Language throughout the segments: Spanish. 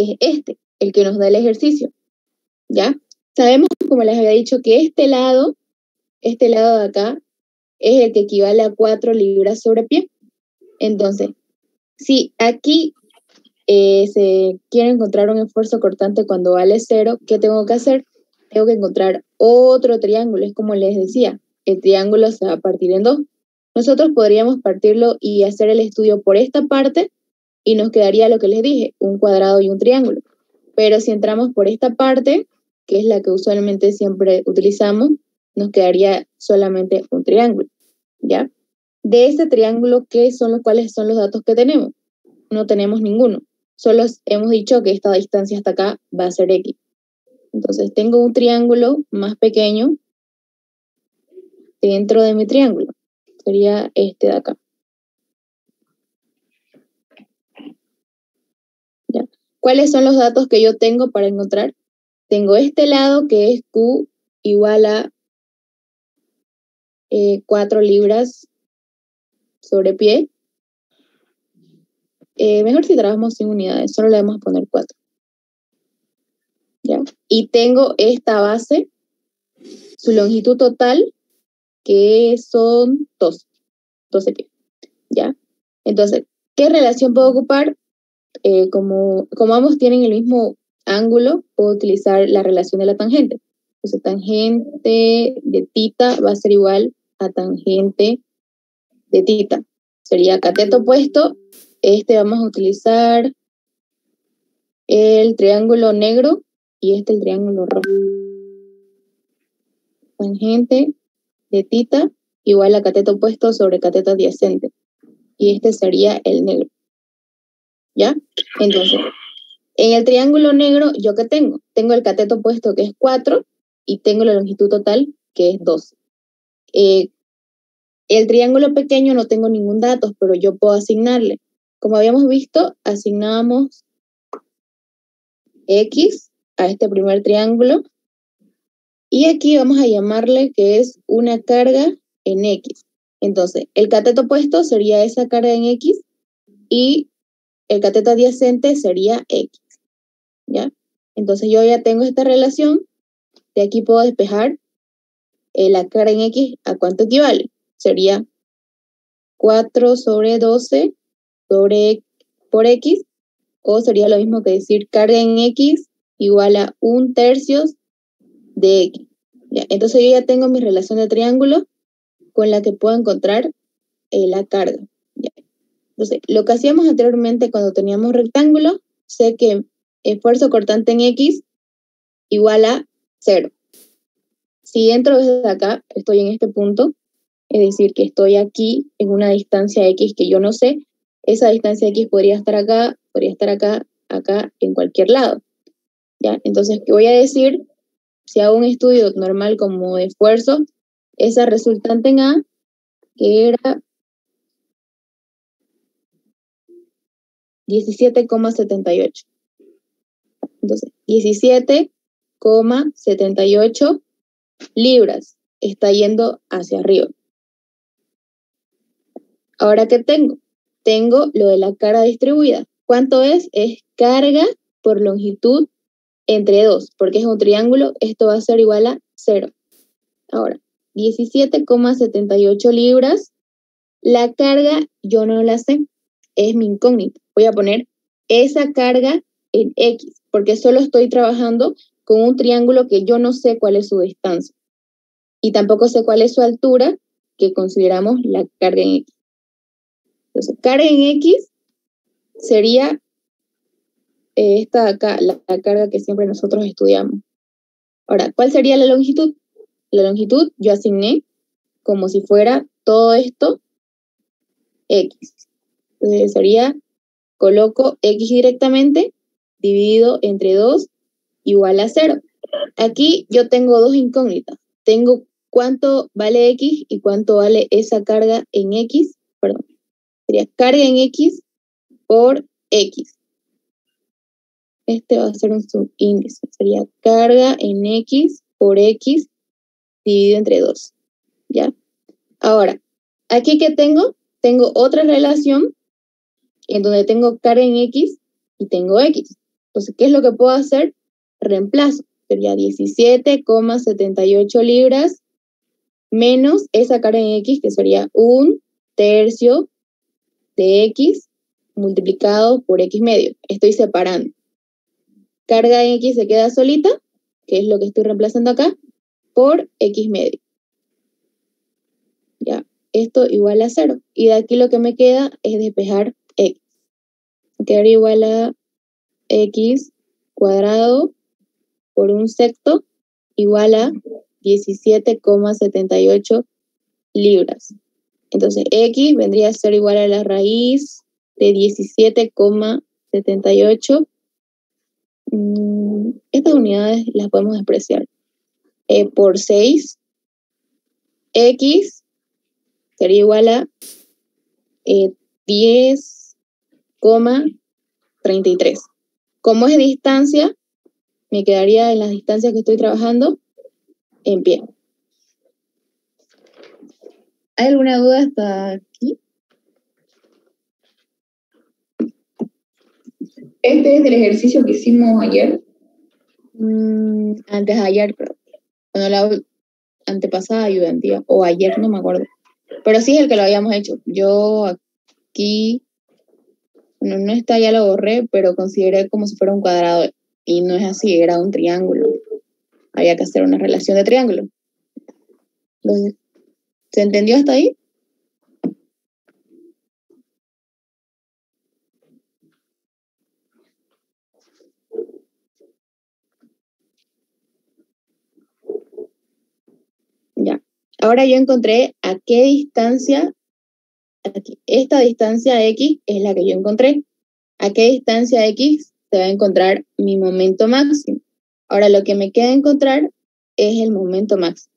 es este, el que nos da el ejercicio, ¿ya? Sabemos, como les había dicho, que este lado de acá, es el que equivale a 4 libras sobre pie. Entonces, si aquí se quiere encontrar un esfuerzo cortante cuando vale 0, ¿qué tengo que hacer? Tengo que encontrar otro triángulo. Es como les decía, el triángulo se va a partir en 2. Nosotros podríamos partirlo y hacer el estudio por esta parte y nos quedaría lo que les dije, un cuadrado y un triángulo. Pero si entramos por esta parte, que es la que usualmente siempre utilizamos, nos quedaría solamente un triángulo, ¿ya? De este triángulo, ¿cuáles son los datos que tenemos? No tenemos ninguno. Solo hemos dicho que esta distancia hasta acá va a ser X. Entonces tengo un triángulo más pequeño dentro de mi triángulo. Sería este de acá. ¿Ya? ¿Cuáles son los datos que yo tengo para encontrar? Tengo este lado que es Q igual a 4 libras sobre pie. Mejor si trabajamos sin unidades, solo le vamos a poner 4. ¿Ya? Y tengo esta base, su longitud total, que son 12 pies. ¿Ya? Entonces, ¿qué relación puedo ocupar? Como ambos tienen el mismo ángulo, puedo utilizar la relación de la tangente. Entonces, tangente de tita va a ser igual a tangente de tita. Sería cateto opuesto. Vamos a utilizar el triángulo negro y el triángulo rojo. Tangente de tita igual a cateto opuesto sobre cateto adyacente. Y sería el negro. ¿Ya? Entonces, en el triángulo negro, ¿yo qué tengo? Tengo el cateto opuesto, que es 4, y tengo la longitud total, que es 2. El triángulo pequeño no tengo ningún dato, pero yo puedo asignarle. Como habíamos visto, asignábamos X a este primer triángulo, y aquí vamos a llamarle que es una carga en X. Entonces, el cateto opuesto sería esa carga en X, y el cateto adyacente sería X. ¿Ya? Entonces yo ya tengo esta relación, de aquí puedo despejar la carga en X, ¿a cuánto equivale? Sería 4 sobre 12 por X, o sería lo mismo que decir carga en X igual a 1/3 de X. ¿Ya? Entonces yo ya tengo mi relación de triángulo con la que puedo encontrar la carga. ¿Ya? Entonces, lo que hacíamos anteriormente cuando teníamos rectángulos, sé que esfuerzo cortante en X igual a 0. Si entro desde acá, estoy en este punto, es decir, que estoy aquí en una distancia X que yo no sé, esa distancia X podría estar acá, acá, en cualquier lado. ¿Ya? Entonces, ¿qué voy a decir? Si hago un estudio normal como de esfuerzo, esa resultante en A, que era 17,78. Entonces, 17,78 libras está yendo hacia arriba. Ahora, ¿qué tengo? Tengo lo de la carga distribuida. ¿Cuánto es? Es carga por longitud entre 2, porque es un triángulo, esto va a ser igual a 0. Ahora, 17,78 libras. La carga yo no la sé, es mi incógnita. Voy a poner esa carga en X, porque solo estoy trabajando con un triángulo que yo no sé cuál es su distancia. Y tampoco sé cuál es su altura, que consideramos la carga en X. Entonces, carga en X sería esta de acá, la carga que siempre nosotros estudiamos. Ahora, ¿cuál sería la longitud? La longitud yo asigné como si fuera todo esto X. Entonces sería, coloco X directamente, dividido entre 2, igual a 0. Aquí yo tengo dos incógnitas. Tengo cuánto vale X y cuánto vale esa carga en X. Perdón. Sería carga en X por X. Este va a ser un subíndice. Sería carga en X por X dividido entre 2. ¿Ya? Ahora, aquí que tengo otra relación en donde tengo carga en X y tengo X. Entonces, ¿qué es lo que puedo hacer? Reemplazo. Sería 17,78 libras menos esa carga en X, que sería 1/3 de X multiplicado por X medio. Estoy separando. Carga en X se queda solita, que es lo que estoy reemplazando acá, por X medio. Ya, esto igual a 0. Y de aquí lo que me queda es despejar X. Me quedaría igual a X cuadrado por 1/6 igual a 17,78 libras. Entonces, X vendría a ser igual a la raíz de 17,78. Estas unidades las podemos despreciar. Por 6, X sería igual a 10,33. Como es distancia, me quedaría en las distancias que estoy trabajando en pie. ¿Hay alguna duda hasta aquí? Este es del ejercicio que hicimos ayer. Antes de ayer, pero bueno, la antepasada ayudantía, o ayer, no me acuerdo. Pero sí es el que lo habíamos hecho. Yo aquí, bueno, no está, ya lo borré, pero consideré como si fuera un cuadrado. Y no es así, era un triángulo. Había que hacer una relación de triángulo. Entonces, ¿se entendió hasta ahí? Ya. Ahora yo encontré a qué distancia, aquí, esta distancia X es la que yo encontré. ¿A qué distancia X se va a encontrar mi momento máximo? Ahora lo que me queda encontrar es el momento máximo.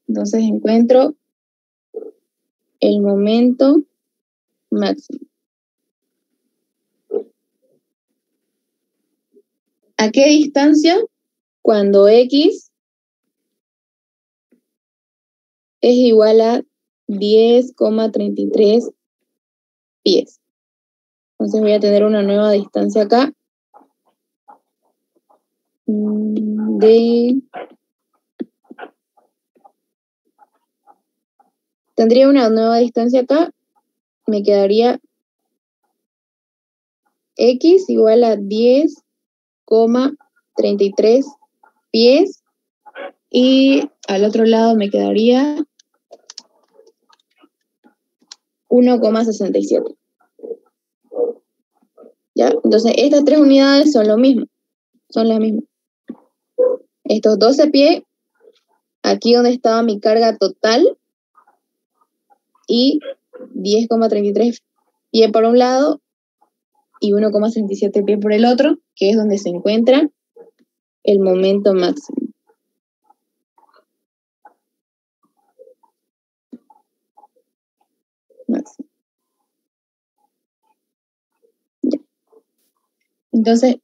Entonces encuentro el momento máximo. ¿A qué distancia? Cuando X es igual a 10,33 pies. Entonces voy a tener una nueva distancia acá tendría una nueva distancia acá, me quedaría X igual a 10,33 pies y al otro lado me quedaría 1,67. ¿Ya? Entonces estas tres unidades son lo mismo, son las mismas. Estos 12 pies, aquí donde estaba mi carga total, y 10,33 pies por un lado y 1,67 pies por el otro, que es donde se encuentra el momento máximo. Ya. Entonces,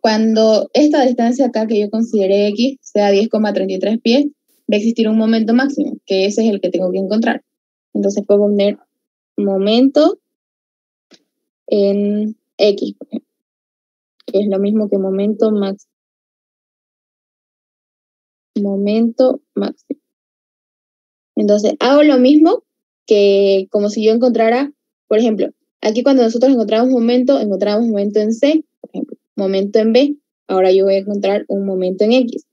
cuando esta distancia acá que yo consideré X sea 10,33 pies, va a existir un momento máximo, que ese es el que tengo que encontrar. Entonces puedo poner momento en X, por ejemplo, que es lo mismo que momento máximo. Momento máximo. Entonces hago lo mismo que como si yo encontrara, por ejemplo, aquí cuando nosotros encontramos momento en C, por ejemplo, momento en B, ahora yo voy a encontrar un momento en X.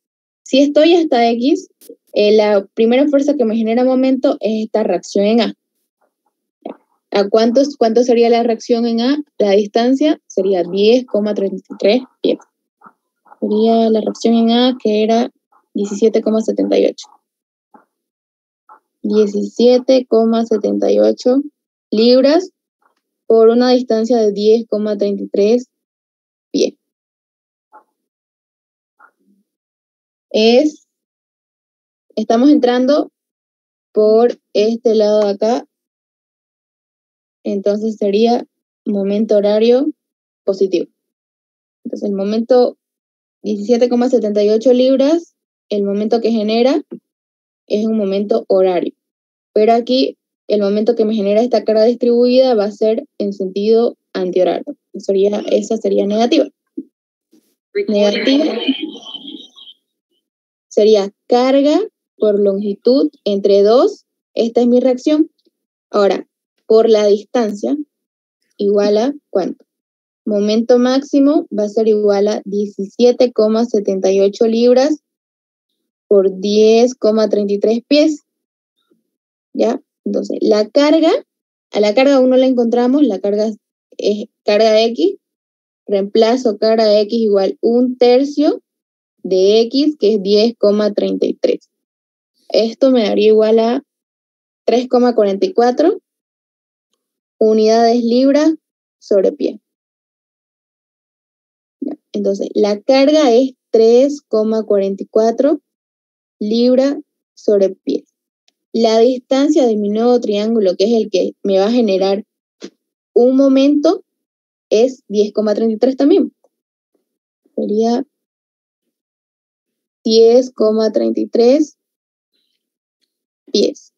Si estoy hasta X, la primera fuerza que me genera momento es esta reacción en A. ¿A cuánto sería la reacción en A? La distancia sería 10,33 pies. Sería la reacción en A que era 17,78. 17,78 libras por una distancia de 10,33 pies. Estamos entrando por este lado de acá, entonces sería momento horario positivo. Entonces el momento 17,78 libras, el momento que genera es un momento horario. Pero aquí el momento que me genera esta carga distribuida va a ser en sentido antihorario. Esa sería negativa. Negativa sería carga por longitud entre 2. Esta es mi reacción. Ahora, por la distancia, igual a ¿cuánto? Momento máximo va a ser igual a 17,78 libras por 10,33 pies. ¿Ya? Entonces, a la carga aún no la encontramos, la carga es carga X, reemplazo carga X igual 1/3 de X, que es 10,33. Esto me daría igual a 3,44 unidades libras sobre pie. Entonces, la carga es 3,44 libras sobre pie. La distancia de mi nuevo triángulo, que es el que me va a generar un momento, es 10,33 también. Sería 10,33 pies.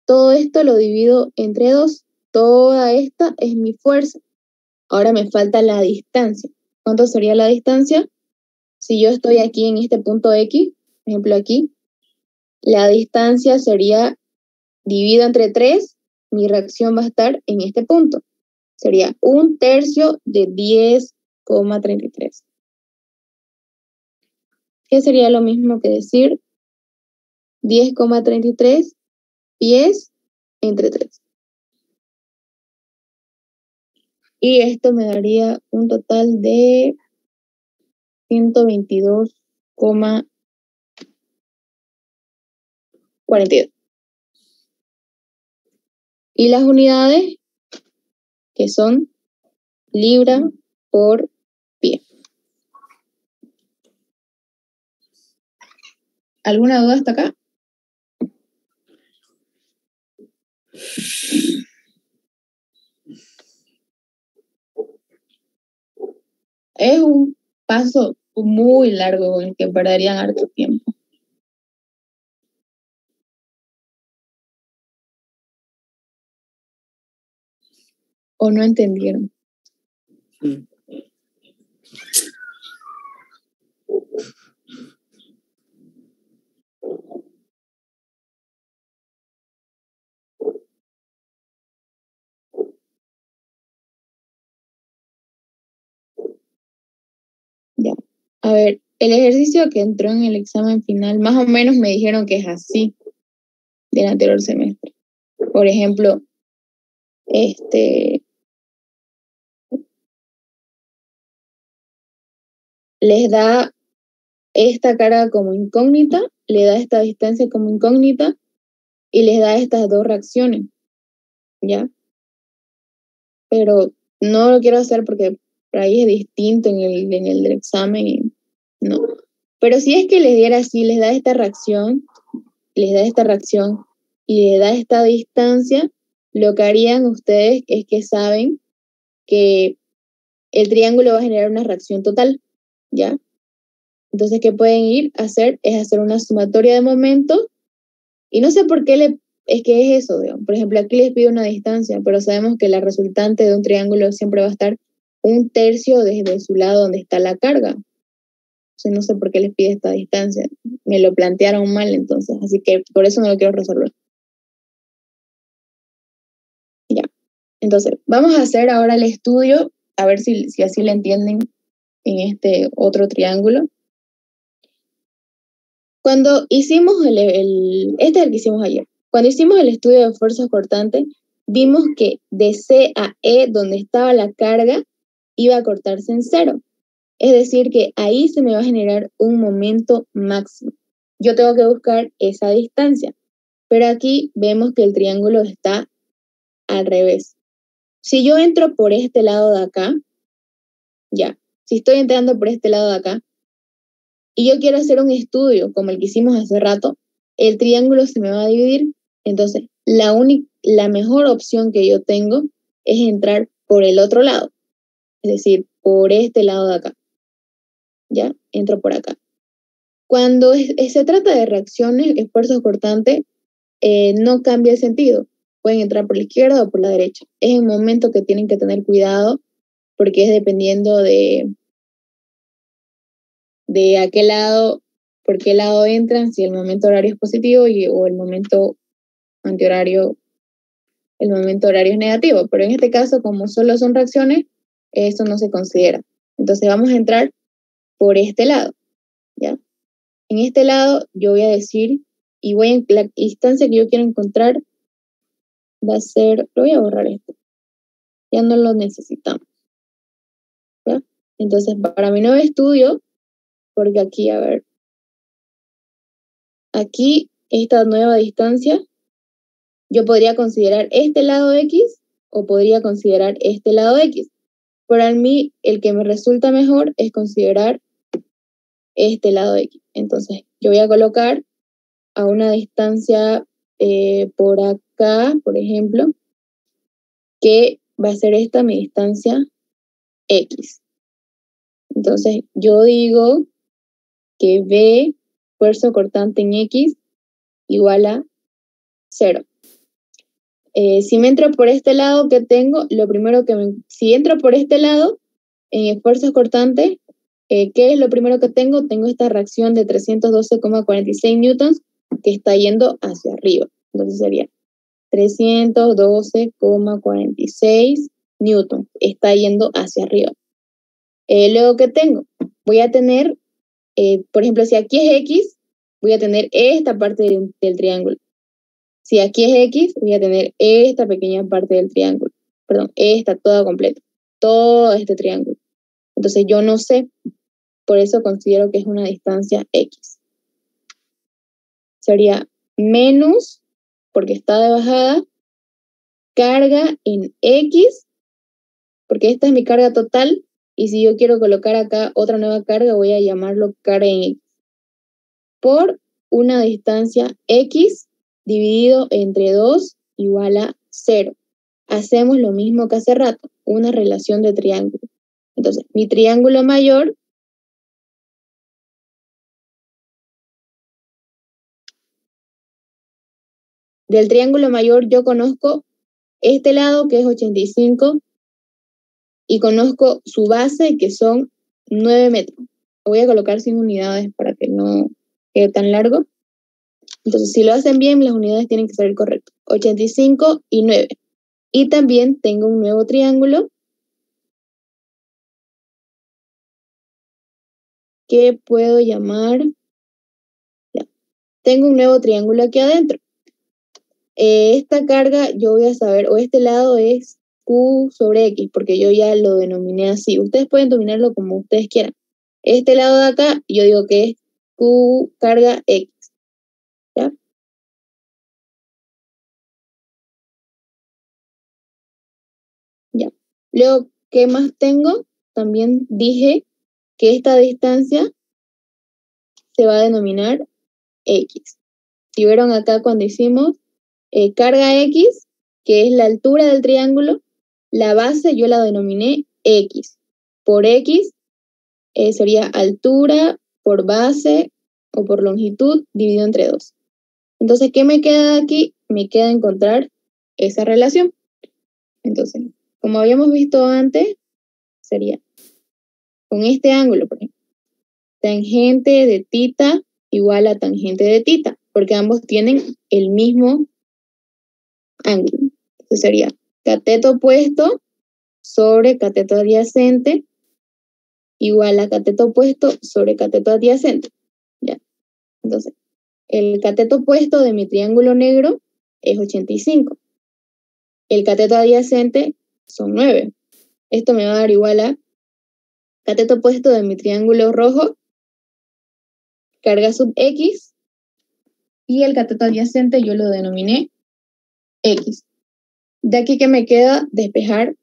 Todo esto lo divido entre 2. Toda esta es mi fuerza. Ahora me falta la distancia. ¿Cuánto sería la distancia? Si yo estoy aquí en este punto X, por ejemplo aquí, la distancia sería dividido entre 3, mi reacción va a estar en este punto. Sería 1/3 de 10,33. ¿Qué sería lo mismo que decir 10,33 pies entre 3? Y esto me daría un total de 122,42. Y las unidades, que son libra por pie. ¿Alguna duda hasta acá? Es un paso muy largo en el que perderían harto tiempo. ¿O no entendieron? Ya. A ver, el ejercicio que entró en el examen final, más o menos me dijeron que es así del anterior semestre. Por ejemplo, les da esta carga como incógnita, le da esta distancia como incógnita y les da estas dos reacciones, ¿ya? Pero no lo quiero hacer porque por ahí es distinto en el del examen y no. Pero si es que les diera así, les da esta reacción y les da esta distancia, lo que harían ustedes es que saben que el triángulo va a generar una reacción total, ¿ya? Entonces, ¿qué pueden ir a hacer? Es hacer una sumatoria de momentos y no sé por qué es que es eso, digamos. Por ejemplo, aquí les pido una distancia, pero sabemos que la resultante de un triángulo siempre va a estar 1/3 desde su lado donde está la carga. Entonces, no sé por qué les pide esta distancia. Me lo plantearon mal entonces, así que por eso no lo quiero resolver. Ya. Entonces, vamos a hacer ahora el estudio, a ver si así le entienden en este otro triángulo. Cuando hicimos este es el que hicimos ayer. Cuando hicimos el estudio de fuerzas cortantes, vimos que de C a E, donde estaba la carga, iba a cortarse en 0. Es decir, que ahí se me va a generar un momento máximo. Yo tengo que buscar esa distancia. Pero aquí vemos que el triángulo está al revés. Si yo entro por este lado de acá, ya, si estoy entrando por este lado de acá, y yo quiero hacer un estudio como el que hicimos hace rato, el triángulo se me va a dividir. Entonces, la mejor opción que yo tengo es entrar por el otro lado, es decir, por este lado de acá. ¿Ya? Entro por acá. Cuando se trata de reacciones, esfuerzos cortantes, no cambia el sentido. Pueden entrar por la izquierda o por la derecha. Es el momento que tienen que tener cuidado porque es dependiendo de a qué lado, por qué lado entran, si el momento horario es positivo o el momento antihorario, el momento horario es negativo. Pero en este caso, como solo son reacciones, eso no se considera. Entonces vamos a entrar por este lado, ¿ya? En este lado yo voy a decir, y la instancia que yo quiero encontrar va a ser, lo voy a borrar esto, ya no lo necesitamos, ¿ya? Entonces para mi nuevo estudio, porque aquí, a ver, aquí esta nueva distancia, yo podría considerar este lado X o podría considerar este lado X. Para mí, el que me resulta mejor es considerar este lado X. Entonces, yo voy a colocar a una distancia por acá, por ejemplo, que va a ser esta mi distancia X. Entonces, yo digo que B, esfuerzo cortante en X, igual a 0. Si me entro por este lado que tengo, lo primero si entro por este lado, en esfuerzos cortantes, ¿qué es lo primero que tengo? Tengo esta reacción de 312,46 newtons que está yendo hacia arriba. Entonces sería 312,46 newtons, está yendo hacia arriba. Luego, ¿qué tengo? Voy a tener, por ejemplo, si aquí es X, voy a tener esta parte del triángulo. Si aquí es X, voy a tener esta pequeña parte del triángulo. Perdón, esta toda completa. Todo este triángulo. Entonces yo no sé, por eso considero que es una distancia X. Sería menos, porque está de bajada, carga en X, porque esta es mi carga total, y si yo quiero colocar acá otra nueva carga, voy a llamarlo carga en X. Por una distancia X dividido entre 2 igual a 0. Hacemos lo mismo que hace rato, una relación de triángulo. Entonces, mi triángulo mayor del triángulo mayor yo conozco este lado que es 85 y conozco su base que son 9 metros. Lo voy a colocar sin unidades para que no quede tan largo. Entonces, si lo hacen bien, las unidades tienen que salir correctas. 85 y 9. Y también tengo un nuevo triángulo que puedo llamar, ya, tengo un nuevo triángulo aquí adentro. Esta carga yo voy a saber, o este lado es Q sobre X, porque yo ya lo denominé así. Ustedes pueden denominarlo como ustedes quieran. Este lado de acá, yo digo que es Q carga X, ¿ya? Ya. Luego, ¿qué más tengo? También dije que esta distancia se va a denominar X. Si vieron acá cuando hicimos carga X, que es la altura del triángulo, la base yo la denominé X. Por X sería altura por base o por longitud dividido entre 2. Entonces, ¿qué me queda de aquí? Me queda encontrar esa relación. Entonces, como habíamos visto antes, sería con este ángulo, por ejemplo, tangente de tita igual a tangente de tita, porque ambos tienen el mismo ángulo. Entonces sería cateto opuesto sobre cateto adyacente igual a cateto opuesto sobre cateto adyacente. ¿Ya? Entonces, el cateto opuesto de mi triángulo negro es 85. El cateto adyacente son 9. Esto me va a dar igual a cateto opuesto de mi triángulo rojo, carga sub X, y el cateto adyacente yo lo denominé X. De aquí que me queda despejar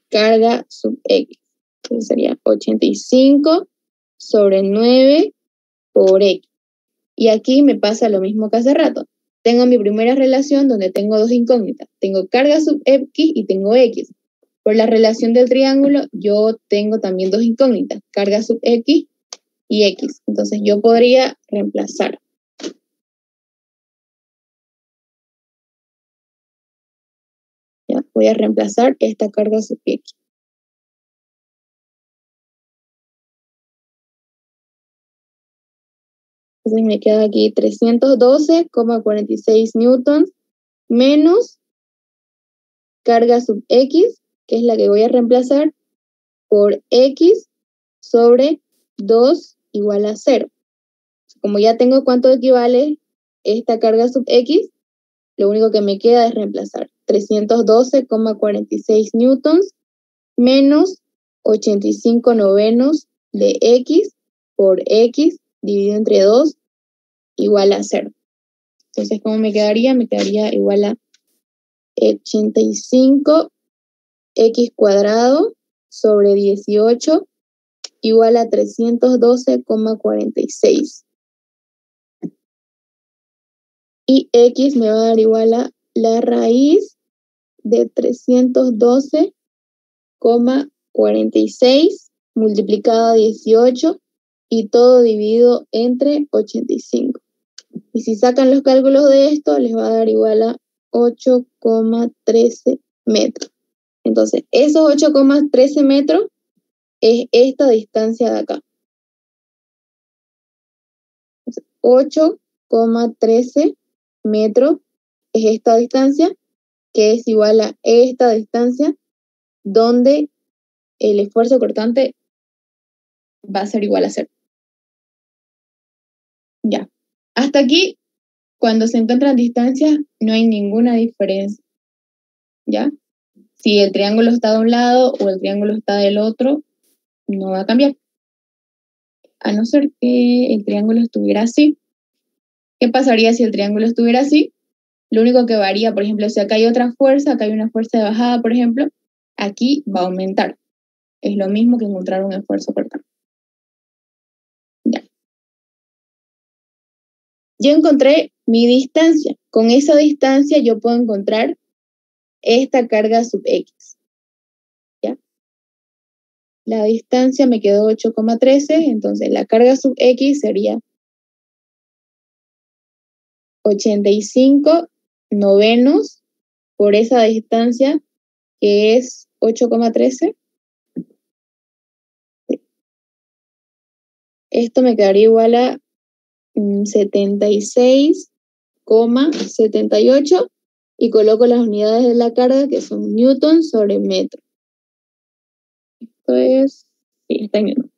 carga sub X. Entonces sería 85 sobre 9 por X. Y aquí me pasa lo mismo que hace rato. Tengo mi primera relación donde tengo dos incógnitas. Tengo carga sub X y tengo X. Por la relación del triángulo, yo tengo también dos incógnitas, carga sub X y X. Entonces yo podría reemplazar voy a reemplazar esta carga sub X. Entonces me queda aquí 312,46 newtons menos carga sub X, que es la que voy a reemplazar, por X sobre 2 igual a 0. Como ya tengo cuánto equivale esta carga sub X, lo único que me queda es reemplazar 312,46 newtons menos 85 novenos de X por X dividido entre 2 igual a 0. Entonces, ¿cómo me quedaría? Me quedaría igual a 85 X cuadrado sobre 18 igual a 312,46. Y X me va a dar igual a la raíz de 312,46 multiplicado a 18 y todo dividido entre 85. Y si sacan los cálculos de esto, les va a dar igual a 8,13 metros. Entonces, esos 8,13 metros es esta distancia de acá. 8,13 metros es esta distancia, que es igual a esta distancia, donde el esfuerzo cortante va a ser igual a 0. Ya. Hasta aquí, cuando se encuentran distancias, no hay ninguna diferencia. ¿Ya? Si el triángulo está de un lado o el triángulo está del otro, no va a cambiar. A no ser que el triángulo estuviera así. ¿Qué pasaría si el triángulo estuviera así? Lo único que varía, por ejemplo, si acá hay otra fuerza, acá hay una fuerza de bajada, por ejemplo, aquí va a aumentar. Es lo mismo que encontrar un esfuerzo cortante. Ya. Yo encontré mi distancia. Con esa distancia yo puedo encontrar esta carga sub X. ¿Ya? La distancia me quedó 8,13, entonces la carga sub X sería 85 novenos por esa distancia, que es 8,13. Esto me quedaría igual a 76,78 y coloco las unidades de la carga, que son newtons sobre metro. Esto es, sí, está en newton.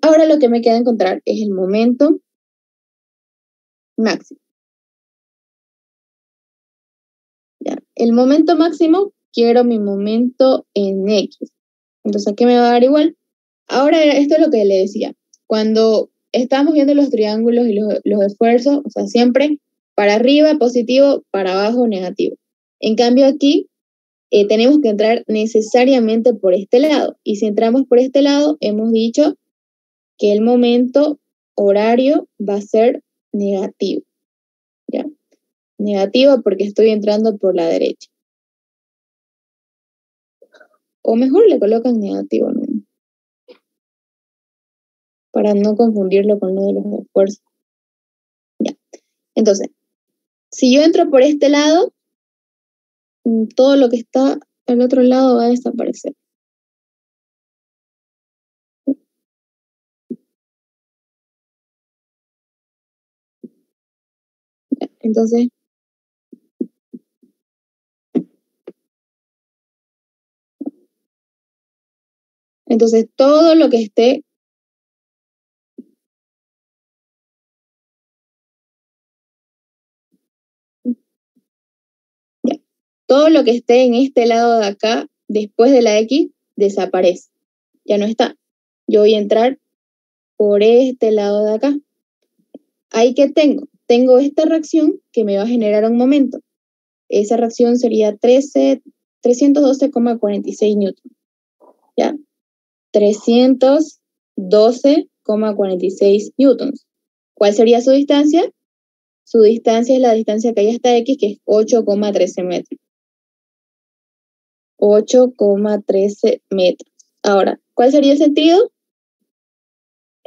Ahora lo que me queda encontrar es el momento máximo. ¿Ya? El momento máximo, quiero mi momento en X. Entonces, ¿qué me va a dar igual? Ahora, esto es lo que le decía. Cuando estamos viendo los triángulos y los esfuerzos, o sea, siempre para arriba positivo, para abajo negativo. En cambio aquí tenemos que entrar necesariamente por este lado. Y si entramos por este lado, hemos dicho que el momento horario va a ser negativo. ¿Ya? Negativo porque estoy entrando por la derecha. O mejor le colocan negativo, ¿no? Para no confundirlo con lo de los esfuerzos. Ya. Entonces, si yo entro por este lado, todo lo que está al otro lado va a desaparecer. Ya. Entonces todo lo que esté todo lo que esté en este lado de acá, después de la X, desaparece. Ya no está. Yo voy a entrar por este lado de acá. Ahí que tengo. Tengo esta reacción que me va a generar un momento. Esa reacción sería 312,46 newtons. ¿Ya? 312,46 newtons. ¿Cuál sería su distancia? Su distancia es la distancia que hay hasta X, que es 8,13 metros. 8,13 metros. Ahora, ¿cuál sería el sentido?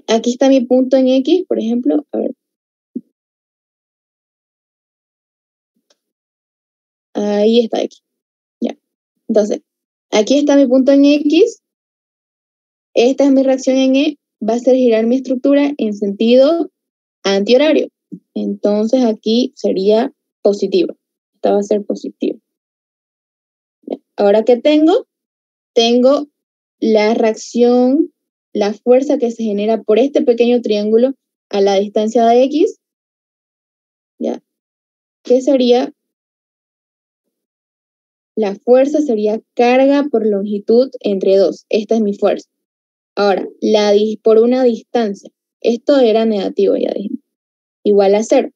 Aquí está mi punto en X, por ejemplo. A ver. Ahí está X. Ya. Entonces, aquí está mi punto en X. Esta es mi reacción en E. Va a hacer girar mi estructura en sentido antihorario. Entonces, aquí sería positivo. Esta va a ser positiva. Ahora, ¿qué tengo? Tengo la reacción, la fuerza que se genera por este pequeño triángulo a la distancia de X, ¿ya? ¿Qué sería? La fuerza sería carga por longitud entre 2. Esta es mi fuerza. Ahora, por una distancia. Esto era negativo, ya dije. Igual a 0.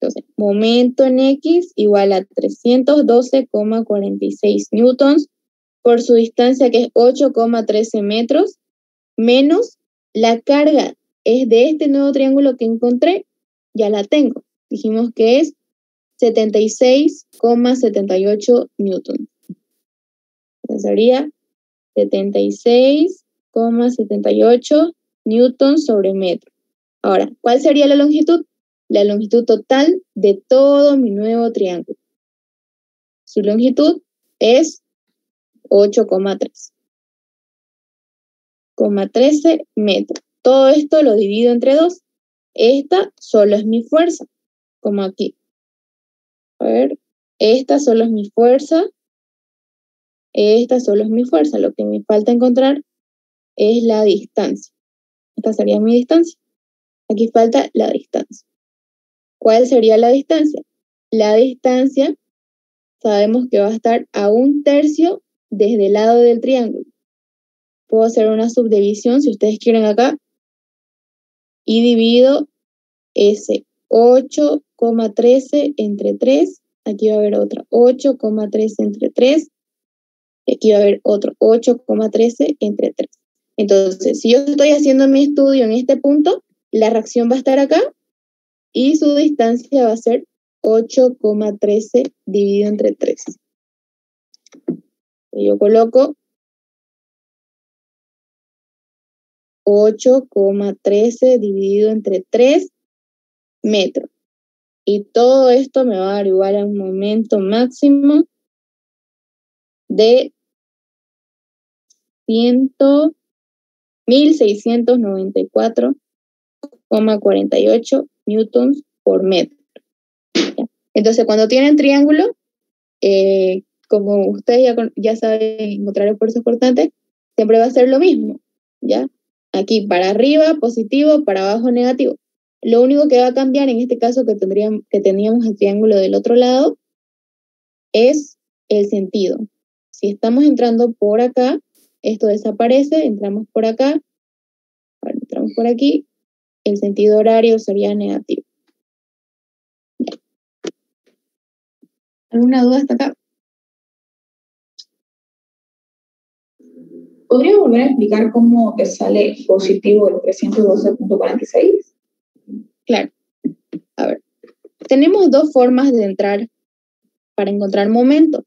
Entonces, momento en X igual a 312,46 newtons por su distancia, que es 8,13 metros, menos la carga es de este nuevo triángulo que encontré, ya la tengo. Dijimos que es 76,78 newtons. Entonces sería 76,78 newtons sobre metro. Ahora, ¿cuál sería la longitud? La longitud total de todo mi nuevo triángulo. Su longitud es 8,13 metros. Todo esto lo divido entre 2. Esta solo es mi fuerza, como aquí. A ver, esta solo es mi fuerza. Esta solo es mi fuerza. Lo que me falta encontrar es la distancia. Esta sería mi distancia. Aquí falta la distancia. ¿Cuál sería la distancia? La distancia sabemos que va a estar a 1/3 desde el lado del triángulo. Puedo hacer una subdivisión, si ustedes quieren acá, y divido ese 8,13 entre 3. Aquí va a haber otra 8,13 entre 3. Y aquí va a haber otro 8,13 entre 3. Entonces, si yo estoy haciendo mi estudio en este punto, la reacción va a estar acá y su distancia va a ser 8,13 dividido entre 3. Yo coloco 8,13 dividido entre 3 metros. Y todo esto me va a dar igual a un momento máximo de 1.694,48 newtons por metro. Entonces, cuando tienen triángulo, como ustedes ya saben encontrar el fuerza cortante, siempre va a ser lo mismo, ¿ya? Aquí para arriba positivo, para abajo negativo. Lo único que va a cambiar en este caso que teníamos el triángulo del otro lado es el sentido. Si estamos entrando por acá, esto desaparece, entramos por acá, ahora entramos por aquí, el sentido horario sería negativo. ¿Alguna duda hasta acá? ¿Podría volver a explicar cómo te sale positivo el 312,46? Claro. A ver, tenemos dos formas de entrar para encontrar momento.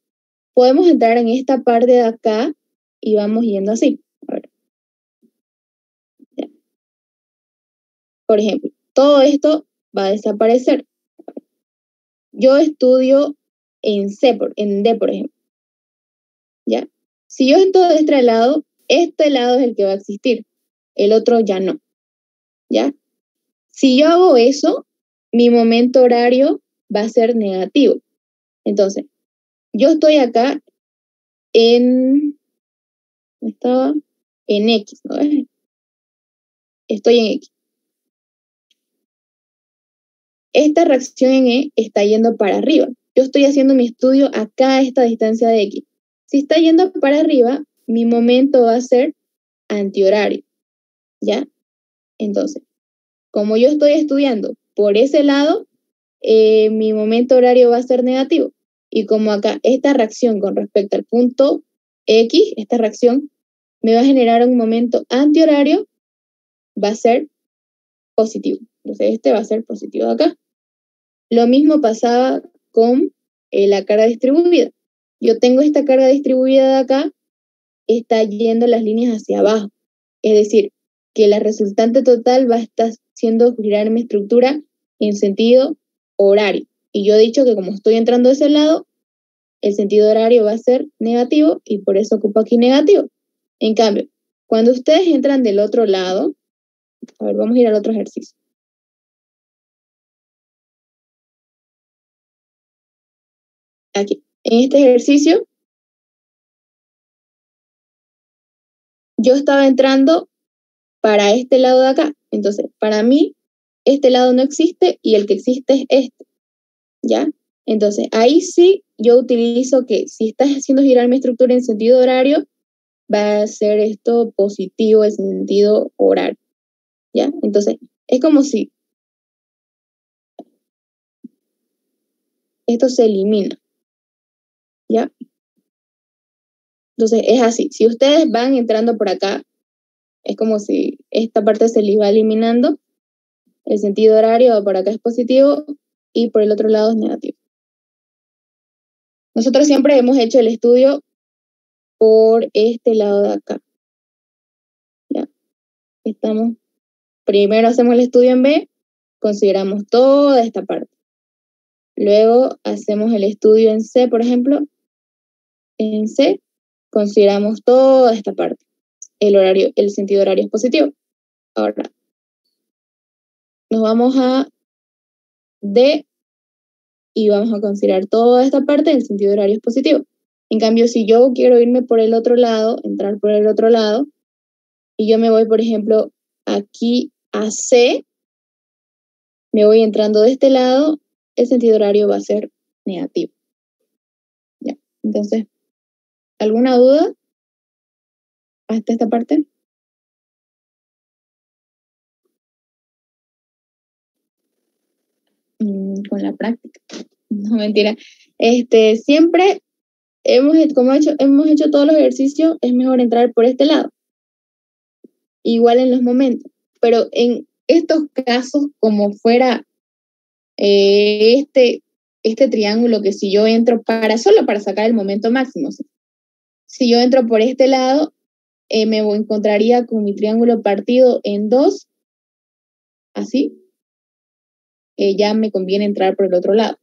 Podemos entrar en esta parte de acá y vamos yendo así. A ver. Ya. Por ejemplo, todo esto va a desaparecer. Yo estudio en D, por ejemplo. ¿Ya? Si yo entro de este lado es el que va a existir. El otro ya no. ¿Ya? Si yo hago eso, mi momento horario va a ser negativo. Entonces, yo estoy acá en X, ¿no? Estoy en X. Esta reacción en E está yendo para arriba. Yo estoy haciendo mi estudio acá a esta distancia de X. Si está yendo para arriba, mi momento va a ser antihorario, ¿ya? Entonces, como yo estoy estudiando por ese lado, mi momento horario va a ser negativo. Y como acá esta reacción con respecto al punto X, esta reacción me va a generar un momento antihorario, va a ser positivo. Entonces este va a ser positivo de acá. Lo mismo pasaba con la carga distribuida. Yo tengo esta carga distribuida de acá, está yendo las líneas hacia abajo. Es decir, que la resultante total va a estar haciendo girar mi estructura en sentido horario. Y yo he dicho que como estoy entrando de ese lado, el sentido horario va a ser negativo y por eso ocupo aquí negativo. En cambio, cuando ustedes entran del otro lado, a ver, vamos a ir al otro ejercicio. Aquí, en este ejercicio, yo estaba entrando para este lado de acá. Entonces, para mí, este lado no existe y el que existe es este, ¿ya? Entonces, ahí sí yo utilizo que si estás haciendo girar mi estructura en sentido horario, va a ser esto positivo en sentido horario, ¿ya? Entonces, es como si esto se elimina, ¿ya? Entonces, es así. Si ustedes van entrando por acá, es como si esta parte se les va eliminando, el sentido horario por acá es positivo y por el otro lado es negativo. Nosotros siempre hemos hecho el estudio por este lado de acá. ¿Ya? Primero hacemos el estudio en B, consideramos toda esta parte. Luego hacemos el estudio en C, por ejemplo. En C consideramos toda esta parte. El sentido horario es positivo. Ahora, nos vamos a D y vamos a considerar toda esta parte, el sentido horario es positivo. En cambio, si yo quiero irme por el otro lado, entrar por el otro lado, y yo me voy, por ejemplo, aquí a C, me voy entrando de este lado, el sentido horario va a ser negativo. ¿Ya? Entonces, ¿alguna duda hasta esta parte? Con la práctica. No, mentira. Siempre hemos hecho todos los ejercicios, es mejor entrar por este lado. Igual en los momentos. Pero en estos casos, como fuera este triángulo, que si yo entro solo para sacar el momento máximo, si yo entro por este lado, me encontraría con mi triángulo partido en dos, así, ya me conviene entrar por el otro lado.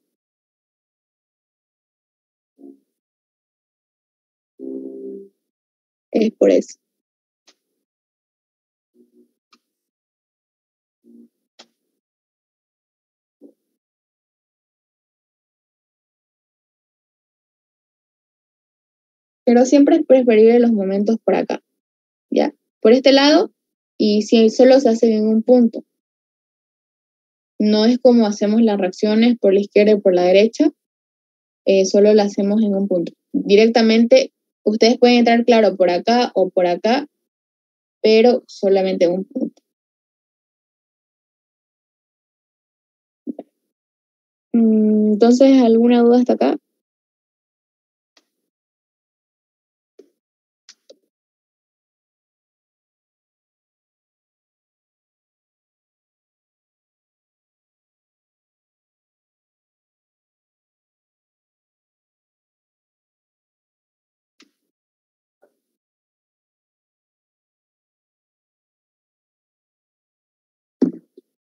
Es por eso. Pero siempre es preferible los momentos por acá, ¿ya? Por este lado, y si solo se hacen en un punto. No es como hacemos las reacciones por la izquierda y por la derecha, solo las hacemos en un punto. Directamente, ustedes pueden entrar, claro, por acá o por acá, pero solamente en un punto. Entonces, ¿alguna duda hasta acá?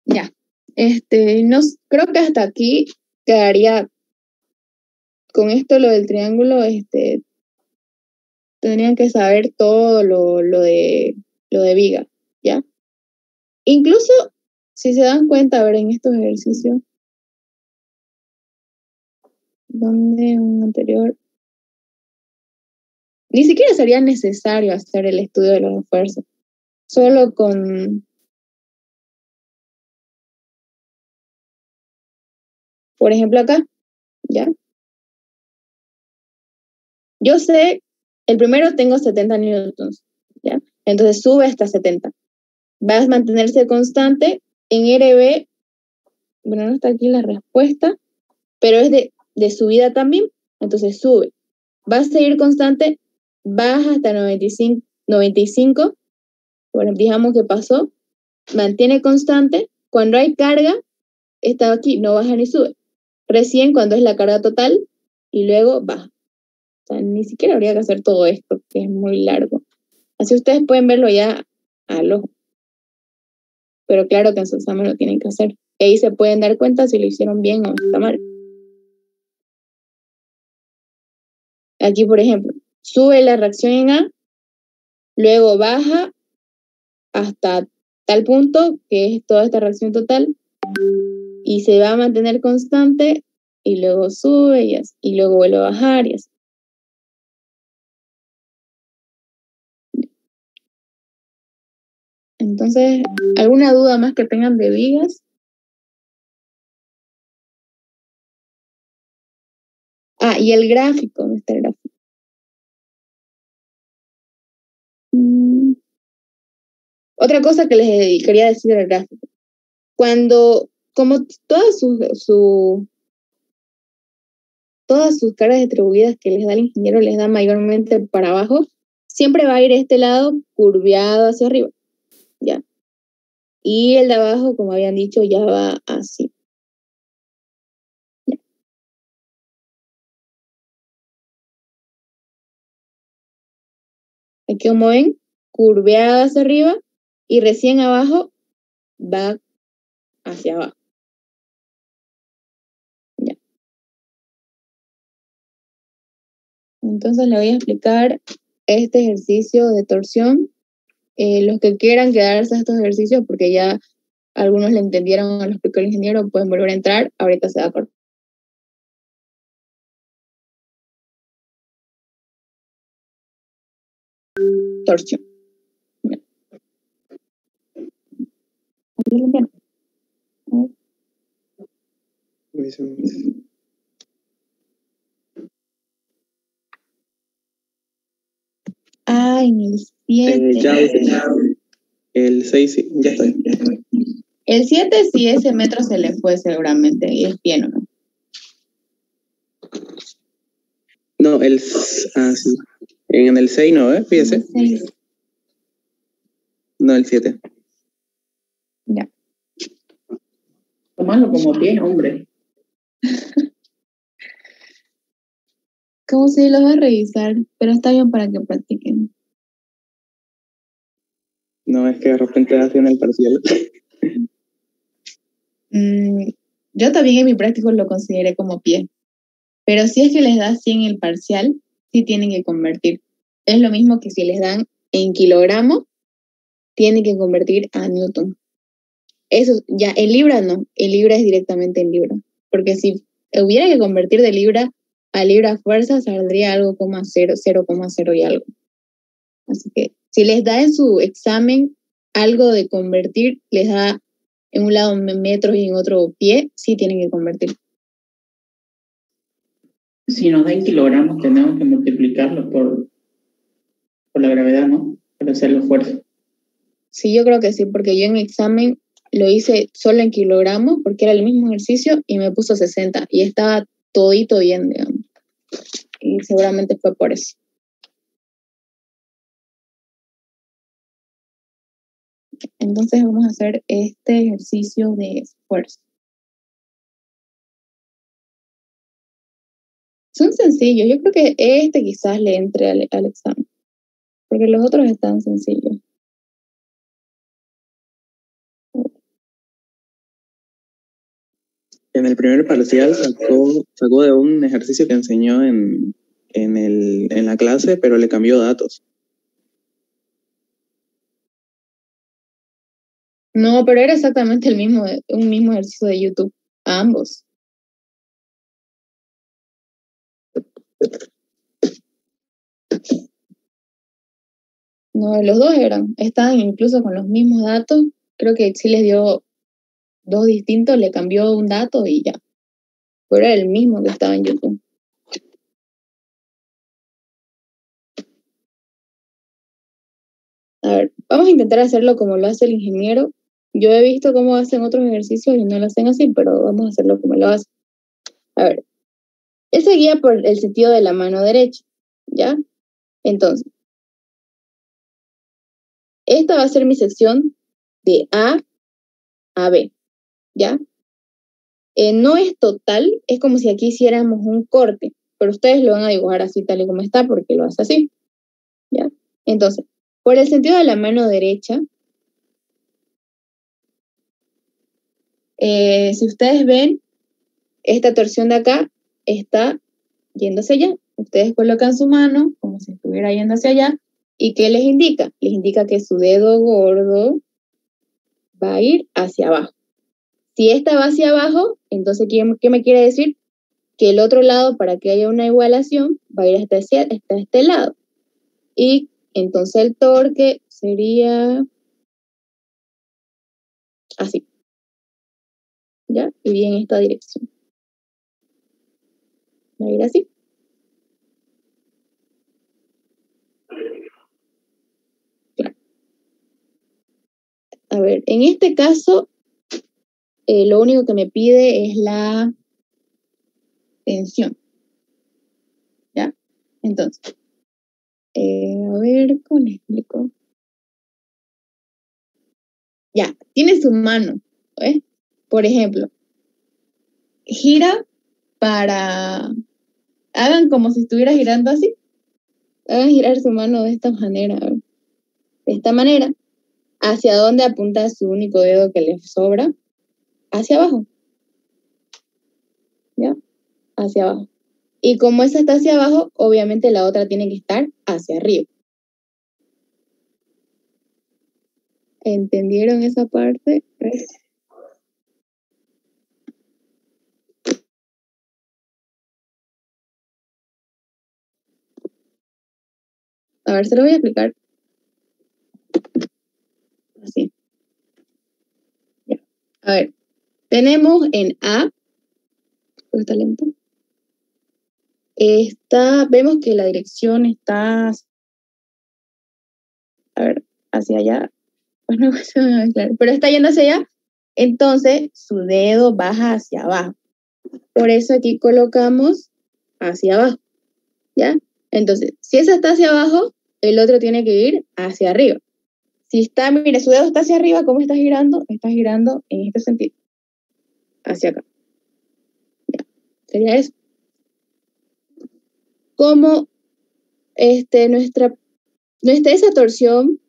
Ya. No, creo que hasta aquí quedaría con esto lo del triángulo, tendrían que saber todo lo de viga, ¿ya? Incluso, si se dan cuenta, a ver, en estos ejercicios, donde un anterior, ni siquiera sería necesario hacer el estudio de los esfuerzos, solo con, por ejemplo, acá, ¿ya? Yo sé, el primero tengo 70 newtons, ¿ya? Entonces sube hasta 70. Va a mantenerse constante en RB, bueno, no está aquí la respuesta, pero es de subida también, entonces sube. Va a seguir constante, baja hasta 95, bueno, digamos que pasó, mantiene constante, cuando hay carga, está aquí, no baja ni sube. Recién cuando es la carga total y luego baja. O sea, ni siquiera habría que hacer todo esto, que es muy largo. Así ustedes pueden verlo ya al ojo. Pero claro que en su examen lo tienen que hacer. Y ahí se pueden dar cuenta si lo hicieron bien o está mal. Aquí, por ejemplo, sube la reacción en A, luego baja hasta tal punto, que es toda esta reacción total, y se va a mantener constante, y luego sube, y luego vuelve a bajar, y así. Entonces, ¿alguna duda más que tengan de vigas? Ah, y el gráfico, ¿dónde está el gráfico? Otra cosa que les quería decir del gráfico. Como todas sus cargas distribuidas que les da el ingeniero les da mayormente para abajo, siempre va a ir este lado curveado hacia arriba, ¿ya? Y el de abajo, como habían dicho, ya va así. ¿Ya? Aquí como ven, curveado hacia arriba y recién abajo va hacia abajo. ¿Ya? Entonces le voy a explicar este ejercicio de torsión. Los que quieran quedarse a estos ejercicios, porque ya algunos le entendieron a lo explicó el ingeniero, pueden volver a entrar, ahorita se va a cortar. Torsión. Ya. ¿Aquí lo entienden? En el 7. Ya, el 6, sí, ya está. El 7 sí, ese metro se le fue seguramente, y es bien, ¿o no? No, sí. En el 6 no, fíjese. El 6. No, el 7. Ya. Tomarlo como pie, hombre. ¿Cómo se los va a revisar? Pero está bien para que practiquen. No, es que de repente hacen el parcial. Yo también en mi práctico lo consideré como pie. Pero si es que les da 100 el parcial, sí tienen que convertir. Es lo mismo que si les dan en kilogramos, tienen que convertir a newton. Eso ya, en libra no, en libra es directamente en libra. Porque si hubiera que convertir de libra a libra fuerza, saldría algo 0,0 y algo. Así que si les da en su examen algo de convertir, les da en un lado metros y en otro pie, sí tienen que convertir. Si nos da en kilogramos, tenemos que multiplicarlo por la gravedad, ¿no? Para hacerlo fuerza. Sí, yo creo que sí, porque yo en mi examen lo hice solo en kilogramos, porque era el mismo ejercicio, y me puso 60, y estaba todito bien, digamos. Y seguramente fue por eso. Entonces vamos a hacer este ejercicio de esfuerzo. Son sencillos, yo creo que este quizás le entre al examen, porque los otros están sencillos. En el primer parcial sacó de un ejercicio que enseñó en la clase, pero le cambió datos. No, pero era exactamente un mismo ejercicio de YouTube, a ambos. No, los dos estaban incluso con los mismos datos. Creo que sí les dio dos distintos, le cambió un dato y ya. Pero era el mismo que estaba en YouTube. A ver, vamos a intentar hacerlo como lo hace el ingeniero. Yo he visto cómo hacen otros ejercicios y no lo hacen así, pero vamos a hacerlo como lo hace. A ver, él se guía por el sentido de la mano derecha, ¿ya? Entonces, esta va a ser mi sección de A a B, ¿ya? No es total, es como si aquí hiciéramos un corte, pero ustedes lo van a dibujar así tal y como está porque lo hace así, ¿ya? Entonces, por el sentido de la mano derecha, si ustedes ven, esta torsión de acá está yéndose allá, Ustedes colocan su mano como si estuviera yendo hacia allá. ¿Y qué les indica? Les indica que su dedo gordo va a ir hacia abajo. Si esta va hacia abajo, entonces, ¿qué me quiere decir? Que el otro lado, para que haya una igualación, va a ir hasta este lado. Y entonces el torque sería así. ¿Ya? Iría en esta dirección. Va a ir así. Claro. A ver, en este caso, lo único que me pide es la tensión. ¿Ya? Entonces, a ver, ¿cómo les explico? Ya, tiene su mano. ¿Ves? Por ejemplo, gira para... Hagan como si estuviera girando así. Hagan girar su mano de esta manera. De esta manera. ¿Hacia dónde apunta su único dedo que les sobra? Hacia abajo. ¿Ya? Hacia abajo. Y como esa está hacia abajo, obviamente la otra tiene que estar hacia arriba. ¿Entendieron esa parte? A ver, se lo voy a explicar. Así. Ya. A ver, tenemos en A, está lento. Vemos que la dirección está, a ver, hacia allá. Pues no se me va claro, pero está yendo hacia allá. Entonces, su dedo baja hacia abajo. Por eso aquí colocamos hacia abajo. ¿Ya? Entonces, si esa está hacia abajo, el otro tiene que ir hacia arriba. Si está, mire, su dedo está hacia arriba, ¿cómo está girando? Está girando en este sentido. Hacia acá. Ya. Sería eso. Como esa torsión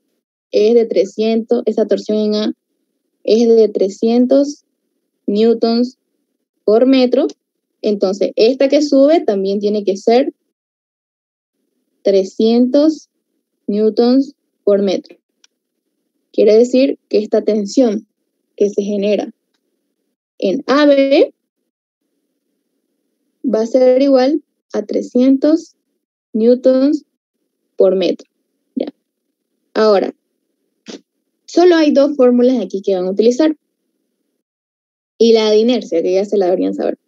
es de 300, esa torsión en A es de 300 newtons por metro, entonces esta que sube también tiene que ser 300 newtons por metro. Quiere decir que esta tensión que se genera en AB va a ser igual a 300 newtons por metro. ¿Ya? Ahora, solo hay dos fórmulas aquí que van a utilizar. Y la de inercia, que ya se la deberían saber.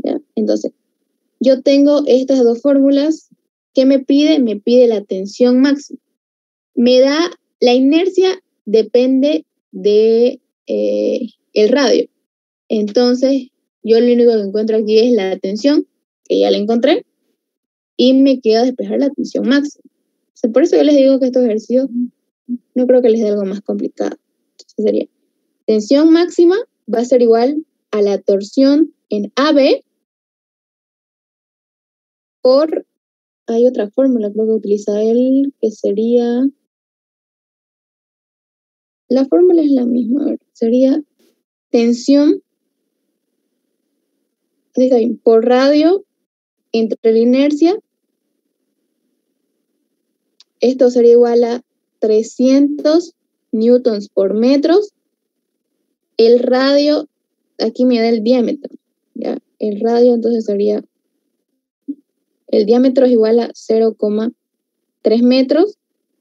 ¿Ya? Entonces, yo tengo estas dos fórmulas. ¿Qué me pide? Me pide la tensión máxima. Me da la inercia, depende de el radio. Entonces, yo lo único que encuentro aquí es la tensión, que ya la encontré, y me queda despejar la tensión máxima. O sea, por eso yo les digo que estos ejercicios no creo que les dé algo más complicado. Entonces sería, tensión máxima va a ser igual a la torsión en AB por, hay otra fórmula, creo que utiliza él, que sería, la fórmula es la misma, a ver, sería tensión por radio entre la inercia. Esto sería igual a 300 newtons por metros. El radio, aquí me da el diámetro, ¿ya? El radio entonces sería, el diámetro es igual a 0,3 metros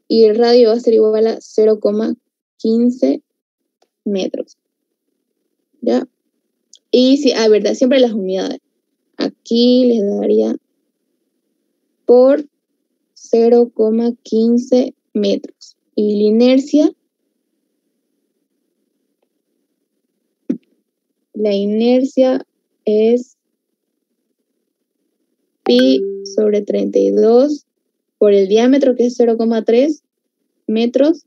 y el radio va a ser igual a 0,15 metros. ¿Ya? Y si, verdad, siempre las unidades. Aquí les daría por 0,15 metros. Y la inercia es pi sobre 32 por el diámetro, que es 0,3 metros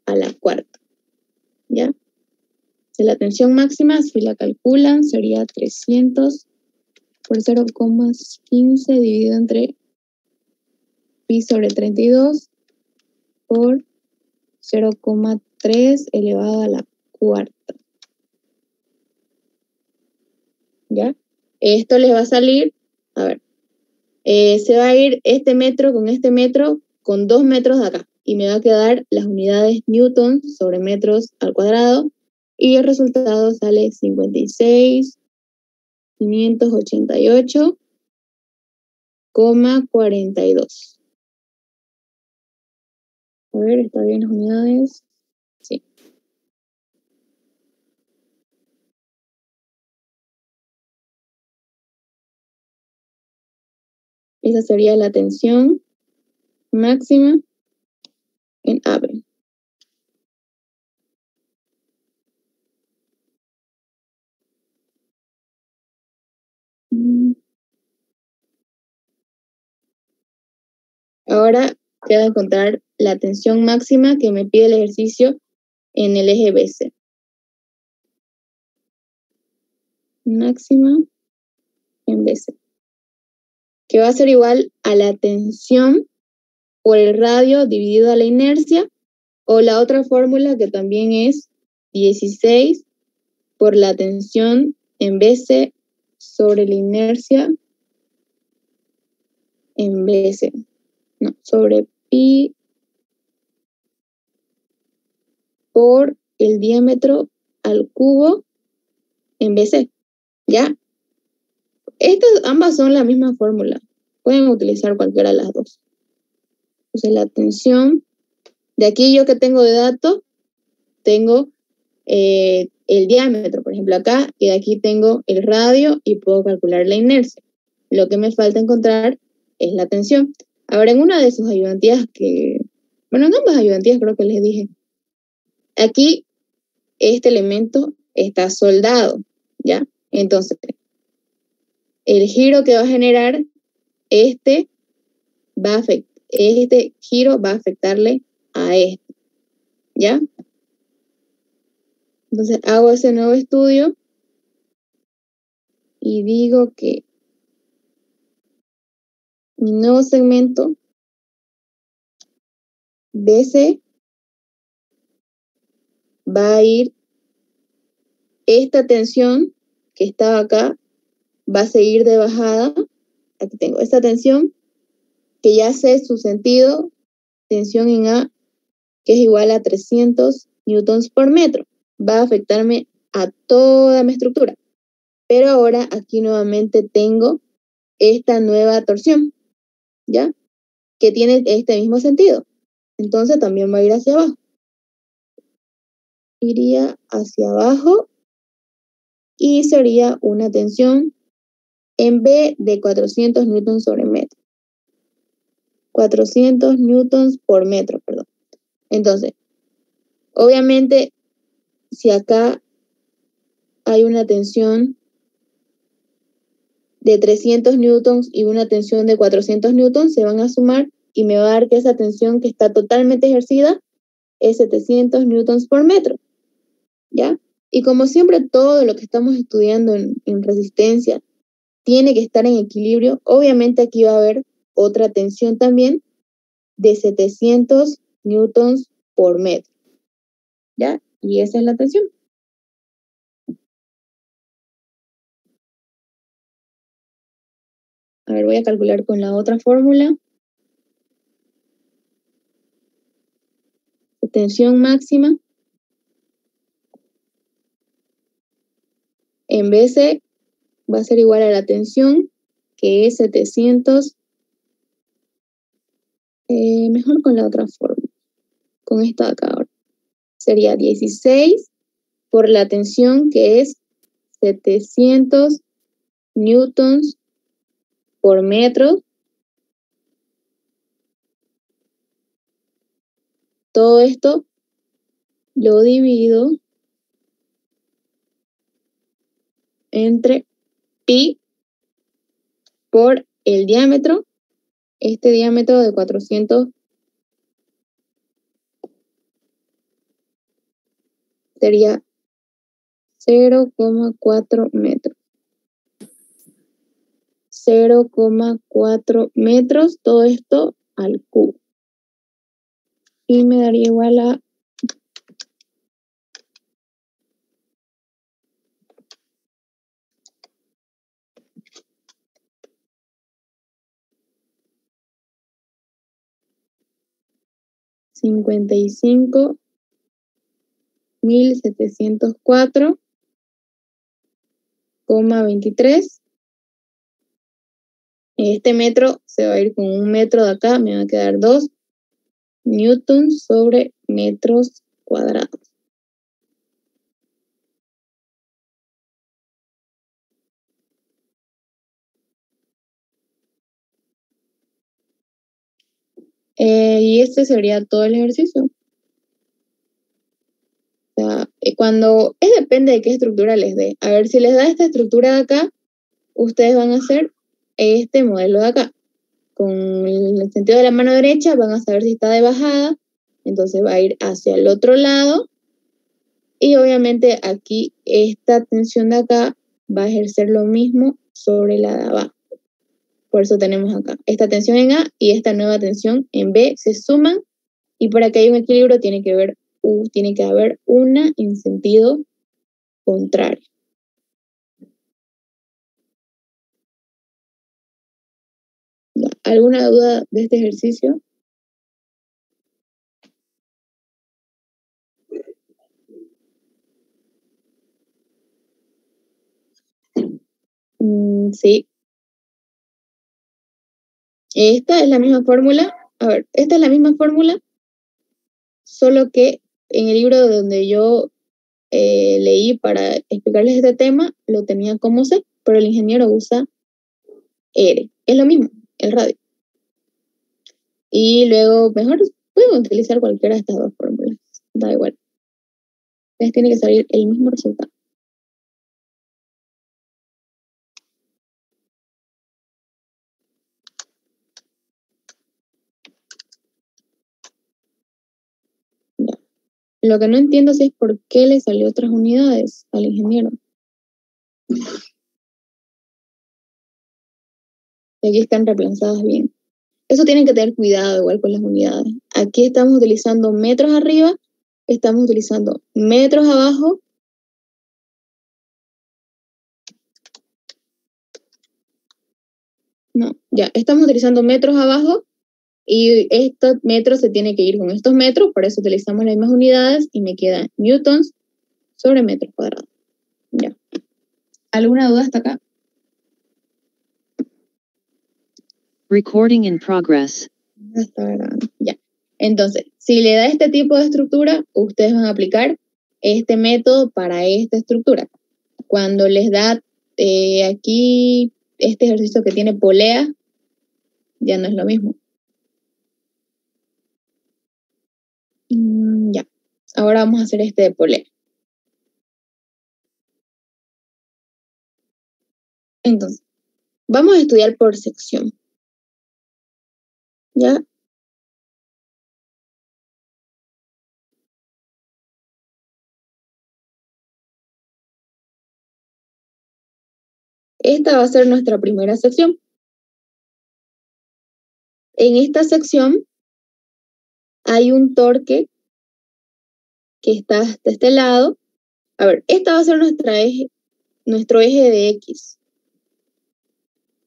a la cuarta. ¿Ya? De la tensión máxima, si la calculan, sería 300 por 0,15 dividido entre pi sobre 32 por 0,3 elevado a la cuarta. ¿Ya? Esto les va a salir, a ver, Se va a ir este metro con 2 metros de acá. Y me va a quedar las unidades newtons sobre metros al cuadrado. Y el resultado sale 56.588,42. A ver, ¿está bien las unidades? Sí. Esa sería la tensión máxima en AB. Ahora te voy a encontrar la tensión máxima que me pide el ejercicio en el eje BC. Máxima en BC. Que va a ser igual a la tensión por el radio dividido a la inercia, o la otra fórmula que también es 16 por la tensión en BC sobre la inercia en BC. No, sobre pi por el diámetro al cubo en BC. ¿Ya? Ambas son la misma fórmula. Pueden utilizar cualquiera de las dos. Entonces la tensión, de aquí yo que tengo de dato, tengo el diámetro, por ejemplo, acá, y de aquí tengo el radio y puedo calcular la inercia. Lo que me falta encontrar es la tensión. Ahora, en una de sus ayudantías en ambas ayudantías creo que les dije, aquí este elemento está soldado, ¿ya? Entonces, el giro que va a generar este giro va a afectarle a este, ¿ya? Entonces hago ese nuevo estudio y digo que mi nuevo segmento BC va a ir, esta tensión que estaba acá va a seguir de bajada. Aquí tengo esta tensión que ya sé su sentido, tensión en A, que es igual a 300 newtons por metro. Va a afectarme a toda mi estructura. Pero ahora aquí nuevamente tengo esta nueva torsión, ¿ya? Que tiene este mismo sentido. Entonces también va a ir hacia abajo. Iría hacia abajo y sería una tensión en B de 400 newtons sobre metro. 400 newtons por metro, perdón. Entonces, obviamente, si acá hay una tensión de 300 newtons y una tensión de 400 newtons, se van a sumar y me va a dar que esa tensión que está totalmente ejercida es 700 newtons por metro, ¿ya? Y como siempre, todo lo que estamos estudiando en resistencia tiene que estar en equilibrio. Obviamente aquí va a haber otra tensión también de 700 newtons por metro, ¿ya? Y esa es la tensión. A ver, voy a calcular con la otra fórmula. Tensión máxima en BC va a ser igual a la tensión, que es 700, mejor con la otra fórmula, con esta de acá ahora. Sería 16 por la tensión, que es 700 newtons por metro. Todo esto lo divido entre pi por el diámetro. Este diámetro de 400 sería 0,4 metros. 0,4 metros, todo esto al cubo. Y me daría igual a 55.704,23. Este metro se va a ir con un metro de acá, me va a quedar 2 newtons sobre metros cuadrados. Y este sería todo el ejercicio. O sea, depende de qué estructura les dé. A ver, si les da esta estructura de acá, ustedes van a hacer este modelo de acá. Con el sentido de la mano derecha van a saber si está de bajada, entonces va a ir hacia el otro lado. Y obviamente aquí esta tensión de acá va a ejercer lo mismo sobre la de abajo. Por eso tenemos acá esta tensión en A y esta nueva tensión en B se suman, y para que haya un equilibrio tiene que haber una en sentido contrario. ¿Alguna duda de este ejercicio? Sí. Esta es la misma fórmula. A ver, esta es la misma fórmula, solo que en el libro donde yo leí para explicarles este tema, lo tenía como C, pero el ingeniero usa R. Es lo mismo, el radio. Y luego, mejor pueden utilizar cualquiera de estas dos fórmulas. Da igual. Les tiene que salir el mismo resultado. Ya. Lo que no entiendo es por qué le salió otras unidades al ingeniero. Y aquí están reemplazadas bien. Eso tienen que tener cuidado igual con las unidades. Aquí estamos utilizando metros arriba, estamos utilizando metros abajo. No, ya, estamos utilizando metros abajo y estos metros se tienen que ir con estos metros, por eso utilizamos las mismas unidades y me quedan newtons sobre metros cuadrados. Ya. ¿Alguna duda hasta acá? Recording in progress. Ya. Entonces, si le da este tipo de estructura, ustedes van a aplicar este método para esta estructura. Cuando les da aquí este ejercicio que tiene polea, ya no es lo mismo. Ya. Ahora vamos a hacer este de polea. Entonces, vamos a estudiar por sección. ¿Ya? Esta va a ser nuestra primera sección. En esta sección hay un torque que está hasta este lado. A ver, esta va a ser nuestro eje de X.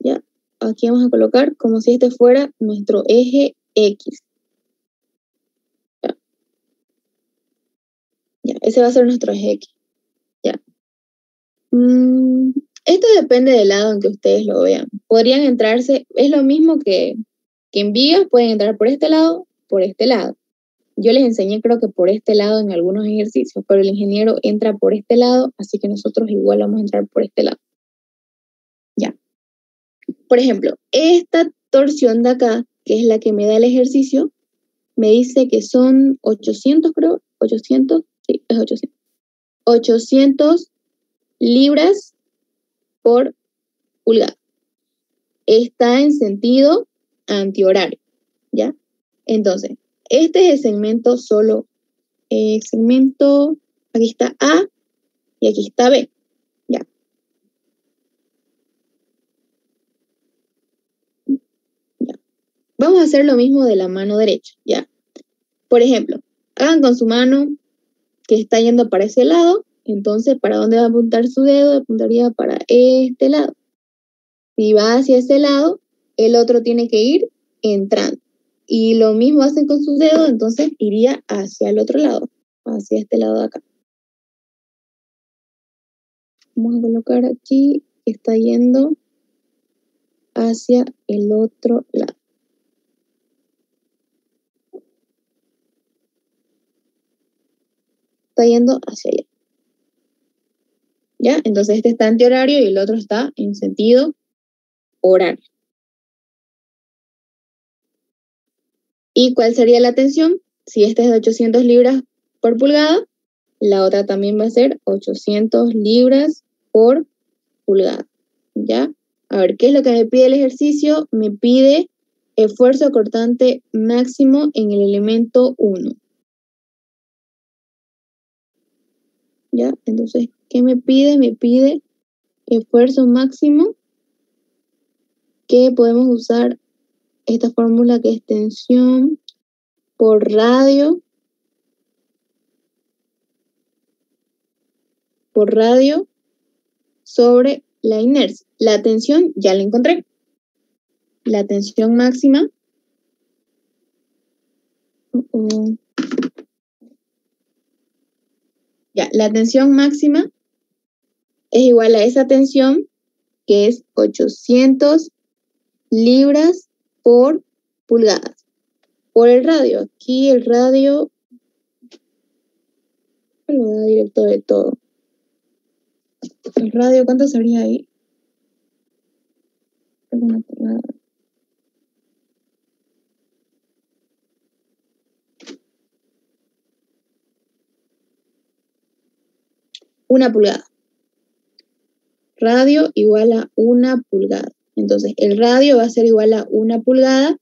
¿Ya? Aquí vamos a colocar como si este fuera nuestro eje X. Ya, ese va a ser nuestro eje X. Ya. Esto depende del lado en que ustedes lo vean. Podrían entrarse, es lo mismo que en vigas, pueden entrar por este lado, por este lado. Yo les enseñé creo que por este lado en algunos ejercicios, pero el ingeniero entra por este lado, así que nosotros igual vamos a entrar por este lado. Ya. Por ejemplo, esta torsión de acá, que es la que me da el ejercicio, me dice que son 800, creo, 800, sí, es 800. 800 libras por pulgada. Está en sentido antihorario, ¿ya? Entonces, este es el segmento solo, aquí está A y aquí está B, ¿ya? Vamos a hacer lo mismo de la mano derecha, ¿ya? Por ejemplo, hagan con su mano que está yendo para ese lado, entonces, ¿para dónde va a apuntar su dedo? Apuntaría para este lado. Si va hacia ese lado, el otro tiene que ir entrando. Y lo mismo hacen con sus dedos, entonces iría hacia el otro lado, hacia este lado de acá. Vamos a colocar aquí que está yendo hacia el otro lado. Está yendo hacia allá. ¿Ya? Entonces este está antihorario y el otro está en sentido horario. ¿Y cuál sería la tensión? Si esta es de 800 libras por pulgada, la otra también va a ser 800 libras por pulgada. ¿Ya? A ver, ¿qué es lo que me pide el ejercicio? Me pide esfuerzo cortante máximo en el elemento 1. ¿Ya? Entonces, ¿qué me pide? Me pide esfuerzo máximo, que podemos usar esta fórmula que es tensión por radio sobre la inercia. La tensión ya la encontré. La tensión máxima la tensión máxima es igual a esa tensión, que es 800 libras por pulgadas. Por el radio, aquí el radio lo da directo de todo. El radio, ¿cuánto sería ahí? Una pulgada. Radio igual a 1 pulgada. Entonces, el radio va a ser igual a 1 pulgada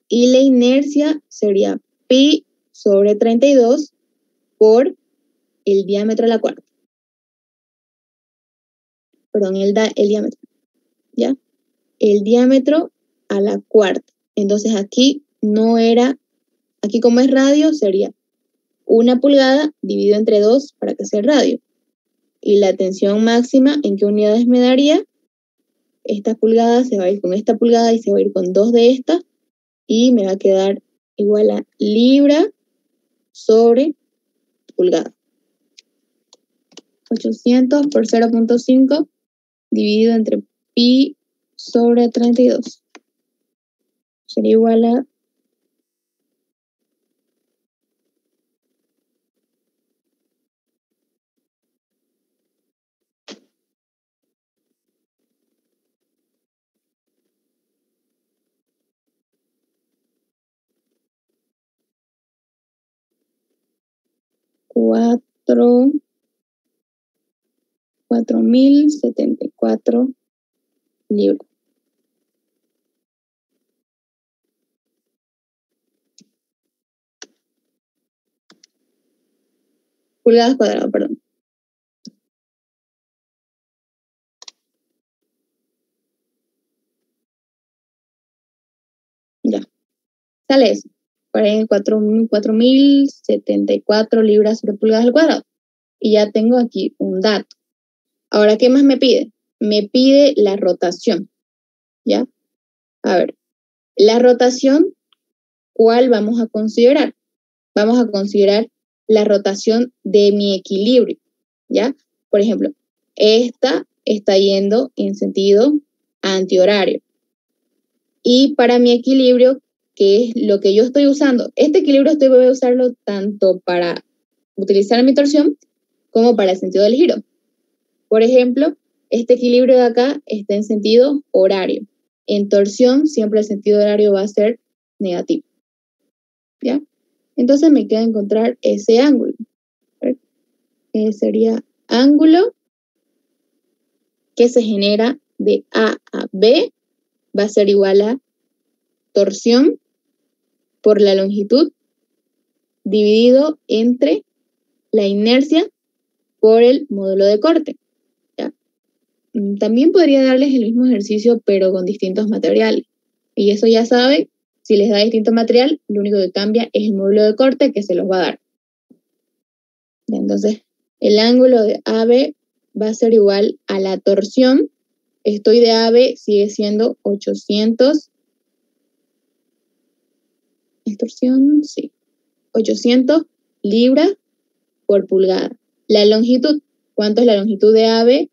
y la inercia sería pi sobre 32 por el diámetro a la cuarta. Perdón, el diámetro. ¿Ya? El diámetro a la cuarta. Entonces, aquí como es radio, sería 1 pulgada dividido entre 2 para que sea el radio. Y la tensión máxima, ¿en qué unidades me daría? Esta pulgada se va a ir con esta pulgada y se va a ir con 2 de estas. Y me va a quedar igual a libra sobre pulgada. 800 por 0.5 dividido entre pi sobre 32. Sería igual a 4.074 libras. Pulgadas cuadradas, perdón. Ya. Sale eso. 4.074 libras sobre pulgadas al cuadrado. Y ya tengo aquí un dato. Ahora, ¿qué más me pide? Me pide la rotación. ¿Ya? A ver. La rotación, ¿cuál vamos a considerar? Vamos a considerar la rotación de mi equilibrio. ¿Ya? Por ejemplo, esta está yendo en sentido antihorario. Y para mi equilibrio, que es lo que yo estoy usando, este equilibrio voy a usarlo tanto para utilizar mi torsión como para el sentido del giro. Por ejemplo, este equilibrio de acá está en sentido horario. En torsión, siempre el sentido horario va a ser negativo. ¿Ya? Entonces me queda encontrar ese ángulo. Sería ángulo que se genera de A a B, va a ser igual a torsión por la longitud dividido entre la inercia por el módulo de corte. ¿Ya? También podría darles el mismo ejercicio, pero con distintos materiales. Y eso ya sabe, si les da distinto material, lo único que cambia es el módulo de corte que se los va a dar. ¿Ya? Entonces, el ángulo de AB va a ser igual a la torsión. Estoy de AB, sigue siendo 800 ¿Es torsión? Sí. 800 libras por pulgada. La longitud, ¿cuánto es la longitud de AB?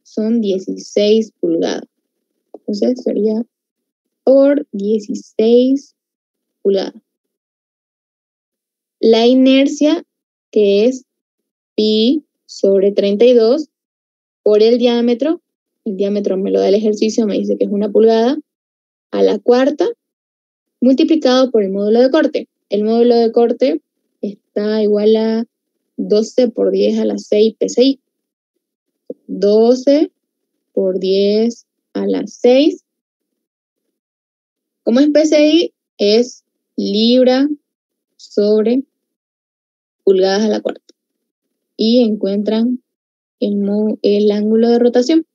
Son 16 pulgadas. Entonces sería por 16 pulgadas. La inercia, que es pi sobre 32 por el diámetro me lo da el ejercicio, me dice que es 1 pulgada, a la cuarta, multiplicado por el módulo de corte. El módulo de corte está igual a 12 por 10 a la 6 PSI. 12 por 10 a la 6. Como es PSI, es libra sobre pulgadas a la cuarta. Y encuentran el ángulo de rotación,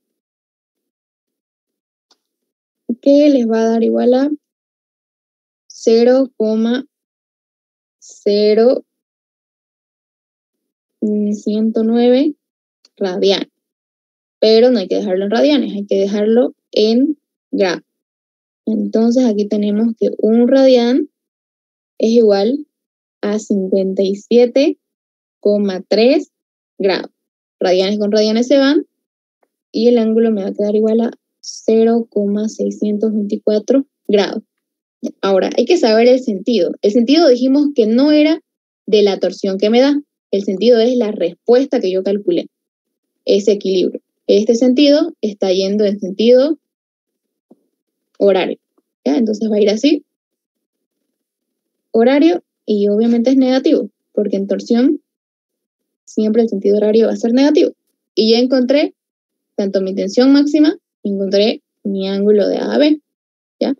que les va a dar igual a 0,0109 radianes. Pero no hay que dejarlo en radianes, hay que dejarlo en grados. Entonces aquí tenemos que un radián es igual a 57,3 grados. Radianes con radianes se van y el ángulo me va a quedar igual a 0,624 grados. Ahora, hay que saber el sentido. El sentido dijimos que no era de la torsión que me da. El sentido es la respuesta que yo calculé. Ese equilibrio. Este sentido está yendo en sentido horario. ¿Ya? Entonces va a ir así. Horario, y obviamente es negativo, porque en torsión siempre el sentido horario va a ser negativo. Y ya encontré tanto mi tensión máxima, encontré mi ángulo de A a B. ¿Ya?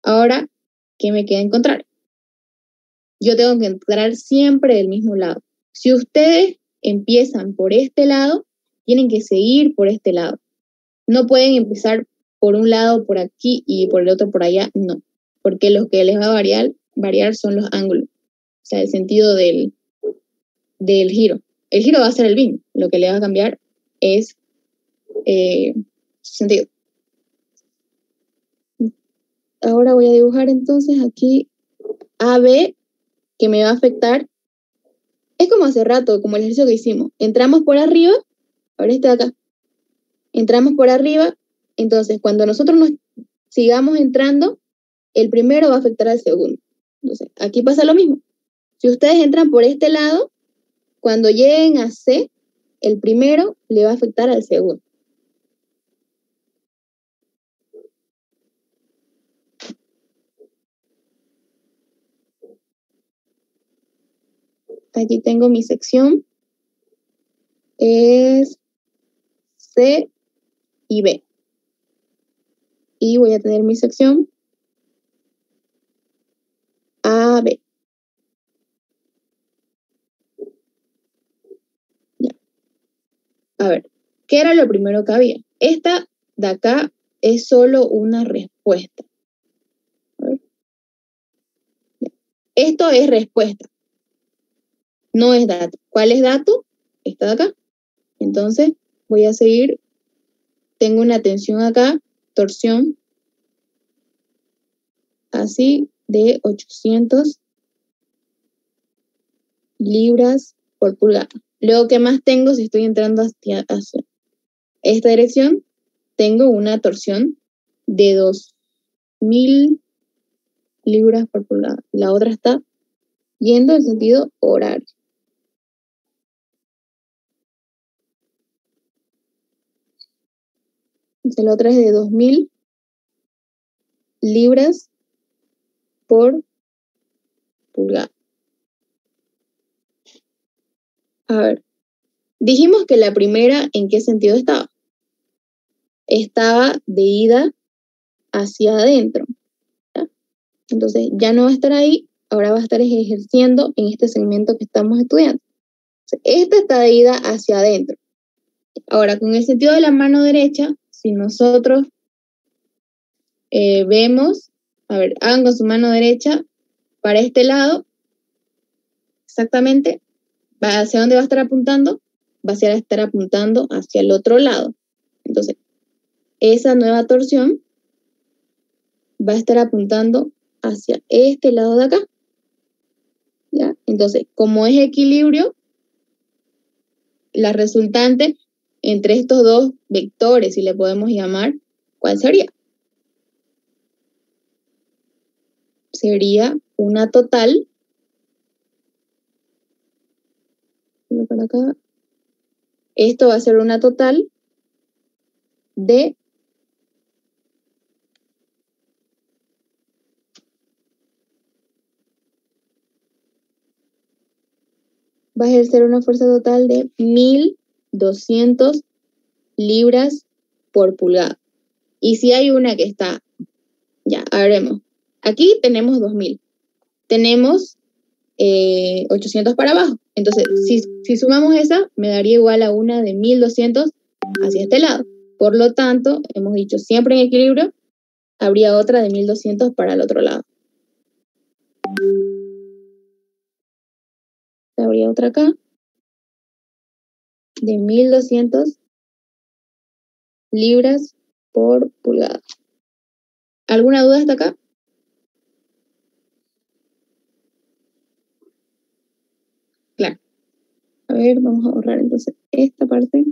Ahora, ¿qué me queda encontrar? Yo tengo que entrar siempre del mismo lado. Si ustedes empiezan por este lado, tienen que seguir por este lado. No pueden empezar por un lado por aquí y por el otro por allá, no. Porque lo que les va a variar son los ángulos. O sea, el sentido del giro. El giro va a ser el BIM. Lo que le va a cambiar es su sentido. Ahora voy a dibujar entonces aquí AB, que me va a afectar. Es como hace rato, como el ejercicio que hicimos. Entramos por arriba, ahora este de acá. Entramos por arriba, entonces cuando nosotros nos sigamos entrando, el primero va a afectar al segundo. Entonces, aquí pasa lo mismo. Si ustedes entran por este lado, cuando lleguen a C, el primero le va a afectar al segundo. Aquí tengo mi sección. Es C y B. Y voy a tener mi sección AB. Ya. A ver, ¿qué era lo primero que había? Esta de acá es solo una respuesta. A ver. Ya. Esto es respuesta. No es dato. ¿Cuál es dato? Esta de acá. Entonces, voy a seguir. Tengo una tensión acá, torsión, así de 800 libras por pulgada. Luego, ¿qué más tengo si estoy entrando hacia esta dirección? Tengo una torsión de 2000 libras por pulgada. La otra está yendo en sentido horario. Entonces, la otra es de 2000 libras por pulgada. A ver, dijimos que la primera, ¿en qué sentido estaba? Estaba de ida hacia adentro. ¿Ya? Entonces, ya no va a estar ahí, ahora va a estar ejerciendo en este segmento que estamos estudiando. Esta está de ida hacia adentro. Ahora, con el sentido de la mano derecha, si nosotros vemos, a ver, hagan con su mano derecha para este lado, exactamente, ¿hacia dónde va a estar apuntando? Va a estar apuntando hacia el otro lado. Entonces, esa nueva torsión va a estar apuntando hacia este lado de acá. ¿Ya? Entonces, como es equilibrio, la resultante entre estos dos vectores, si le podemos llamar, ¿cuál sería? Sería una total, para acá, esto va a ser una total de va a ejercer una fuerza total de 1200 libras por pulgada. Y si hay una que está, ya, haremos. Aquí tenemos 2000. Tenemos 800 para abajo. Entonces, si sumamos esa, me daría igual a una de 1200 hacia este lado. Por lo tanto, hemos dicho siempre en equilibrio, habría otra de 1200 para el otro lado. Habría otra acá de 1200 libras por pulgada. ¿Alguna duda hasta acá? Claro. A ver, vamos a borrar entonces esta parte.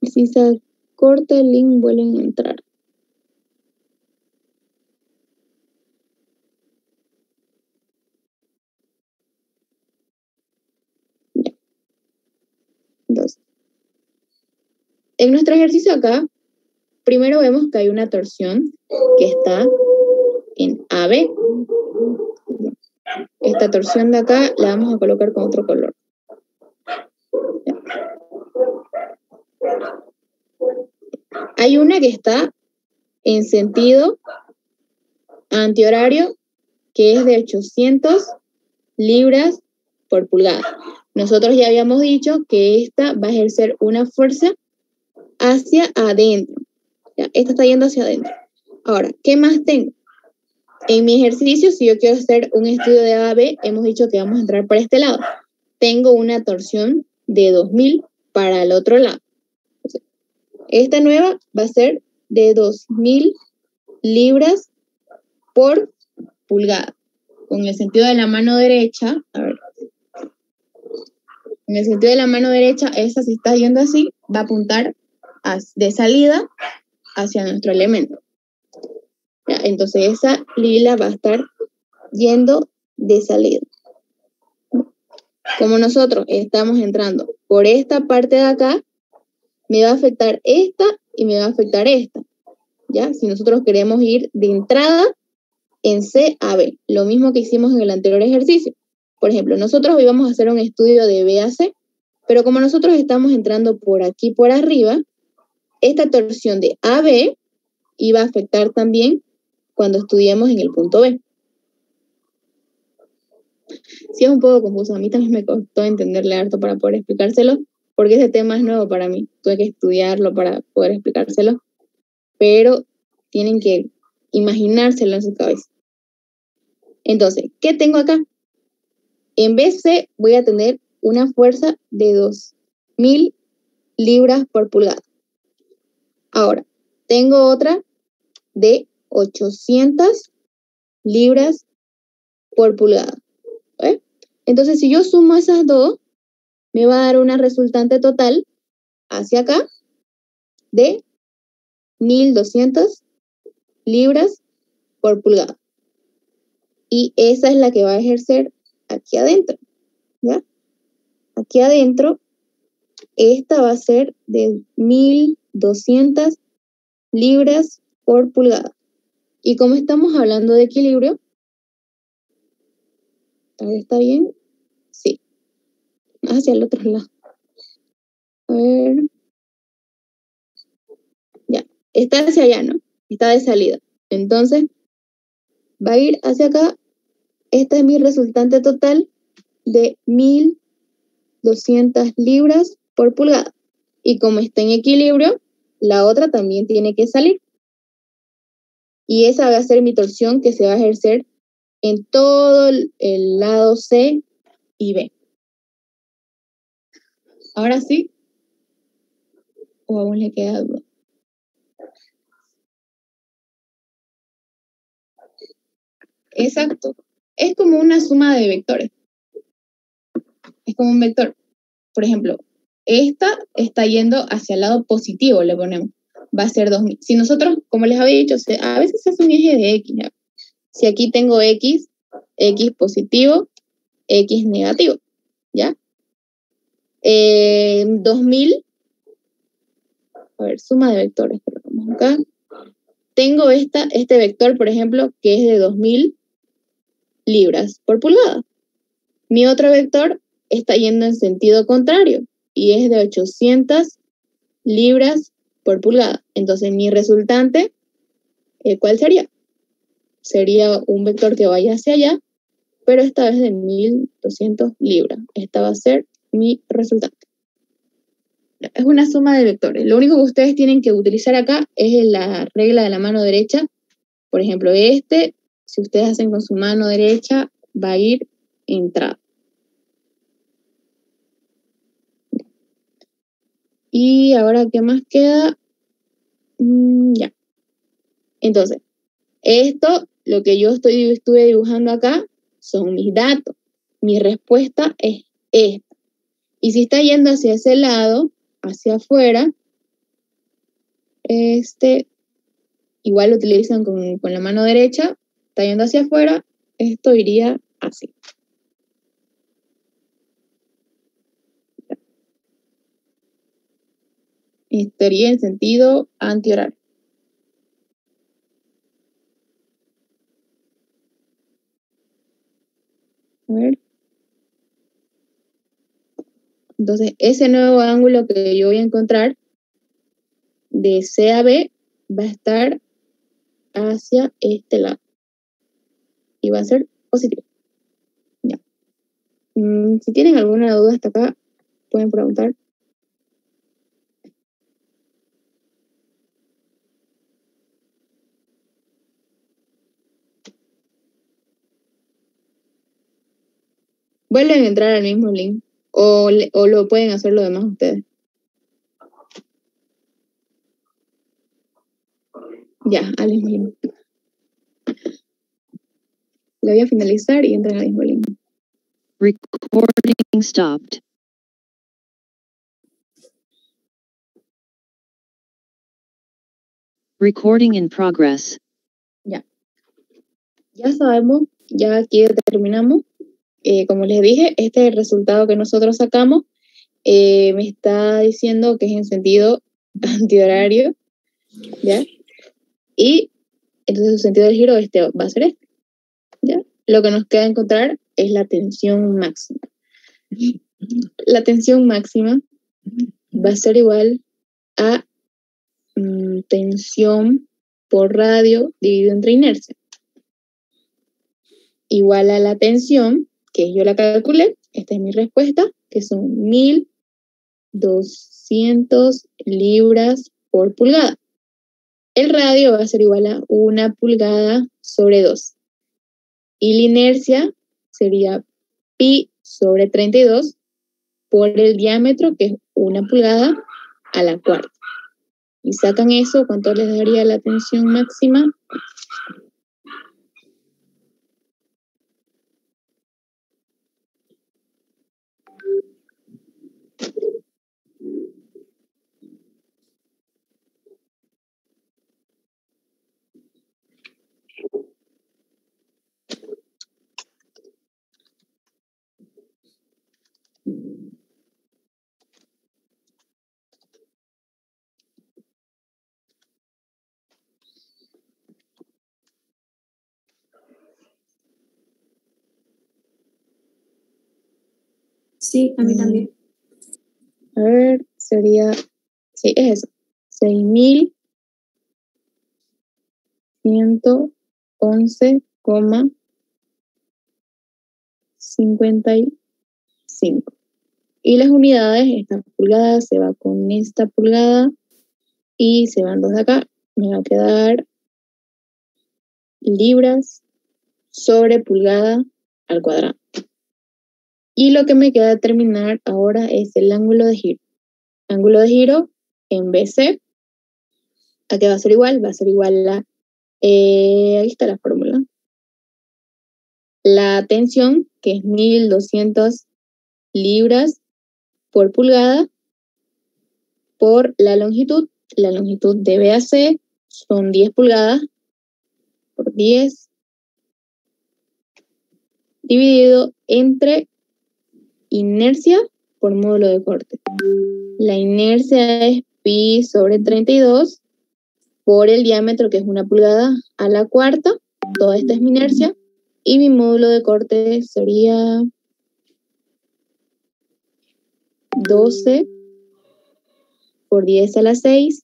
Si se corta el link, vuelven a entrar. Ya. Entonces, en nuestro ejercicio acá, primero vemos que hay una torsión que está en AB. Esta torsión de acá la vamos a colocar con otro color. Ya. Hay una que está en sentido antihorario, que es de 800 libras por pulgada. Nosotros ya habíamos dicho que esta va a ejercer una fuerza hacia adentro. ¿Ya? Esta está yendo hacia adentro. Ahora, ¿qué más tengo? En mi ejercicio, si yo quiero hacer un estudio de AB, hemos dicho que vamos a entrar por este lado. Tengo una torsión de 2000 para el otro lado. Esta nueva va a ser de 2000 libras por pulgada. Con el sentido de la mano derecha, a ver. En el sentido de la mano derecha, esa si está yendo así, va a apuntar de salida hacia nuestro elemento. ¿Ya? Entonces esa lila va a estar yendo de salida. Como nosotros estamos entrando por esta parte de acá, me va a afectar esta y me va a afectar esta. ¿Ya? Si nosotros queremos ir de entrada en C a B, lo mismo que hicimos en el anterior ejercicio. Por ejemplo, nosotros hoy vamos a hacer un estudio de B a C, pero como nosotros estamos entrando por aquí, por arriba, esta torsión de AB iba a afectar también cuando estudiemos en el punto B. Sí es un poco confuso, a mí también me costó entenderle harto para poder explicárselo, porque ese tema es nuevo para mí, tuve que estudiarlo para poder explicárselo, pero tienen que imaginárselo en su cabeza. Entonces, ¿qué tengo acá? En BC voy a tener una fuerza de 2000 libras por pulgada. Ahora, tengo otra de 800 libras por pulgada. ¿Eh? Entonces, si yo sumo esas dos, me va a dar una resultante total hacia acá de 1200 libras por pulgada. Y esa es la que va a ejercer aquí adentro. ¿Ya? Aquí adentro, esta va a ser de 1200 libras por pulgada. Y como estamos hablando de equilibrio, ¿está bien? Sí. Hacia el otro lado. A ver. Ya. Está hacia allá, ¿no? Está de salida. Entonces, va a ir hacia acá. Esta es mi resultante total de 1200 libras por pulgada. Y como está en equilibrio, la otra también tiene que salir. Y esa va a ser mi torsión que se va a ejercer en todo el lado C y B. Ahora sí, o aún le queda duda. Exacto. Es como una suma de vectores. Es como un vector. Por ejemplo, esta está yendo hacia el lado positivo, le ponemos. Va a ser 2000. Si nosotros, como les había dicho, a veces se hace un eje de X, ¿ya? Si aquí tengo X, X positivo, X negativo, ¿ya? 2000, a ver, suma de vectores, pero vamos acá. Tengo este vector, por ejemplo, que es de 2000 libras por pulgada. Mi otro vector está yendo en sentido contrario y es de 800 libras por pulgada. Entonces, mi resultante, ¿cuál sería? Sería un vector que vaya hacia allá, pero esta vez de 1200 libras. Esta va a ser mi resultante. Es una suma de vectores. Lo único que ustedes tienen que utilizar acá es la regla de la mano derecha. Por ejemplo, si ustedes hacen con su mano derecha, va a ir entrada. Y ahora, ¿qué más queda? Ya. Entonces, lo que yo estuve dibujando acá, son mis datos. Mi respuesta es esta. Y si está yendo hacia ese lado, hacia afuera, igual lo utilizan con la mano derecha, está yendo hacia afuera, esto iría así. Estaría en sentido antihorario. A ver. Entonces, ese nuevo ángulo que yo voy a encontrar de C a B va a estar hacia este lado. Y va a ser positivo. Ya. Si tienen alguna duda hasta acá, pueden preguntar. Vuelven a entrar al mismo link o lo pueden hacer lo demás ustedes. Ya, al mismo link. Le voy a finalizar y entran al mismo link. Recording stopped. Recording in progress. Ya. Ya sabemos, ya aquí terminamos. Como les dije, este es el resultado que nosotros sacamos. Me está diciendo que es en sentido antihorario, ¿ya? Y entonces su sentido del giro va a ser este, ¿ya? Lo que nos queda encontrar es la tensión máxima. La tensión máxima va a ser igual a tensión por radio dividido entre inercia. Igual a la tensión, que yo la calculé, esta es mi respuesta, que son 1200 libras por pulgada. El radio va a ser igual a 1 pulgada sobre 2. Y la inercia sería pi sobre 32 por el diámetro, que es 1 pulgada a la cuarta. Y sacan eso, ¿cuánto les daría la tensión máxima? Sí, a mí también. A ver, sería, sí, es eso, 6111,55. Y las unidades, esta pulgada se va con esta pulgada y se van dos de acá. Me va a quedar libras sobre pulgada al cuadrado. Y lo que me queda determinar ahora es el ángulo de giro. Ángulo de giro en BC. ¿A qué va a ser igual? Va a ser igual a... ahí está la fórmula. La tensión, que es 1200 libras por pulgada, por la longitud. La longitud de BAC son 10 pulgadas por 10 dividido entre inercia por módulo de corte. La inercia es pi sobre 32 por el diámetro, que es 1 pulgada a la cuarta. Toda esta es mi inercia. Y mi módulo de corte sería 12 por 10 a la 6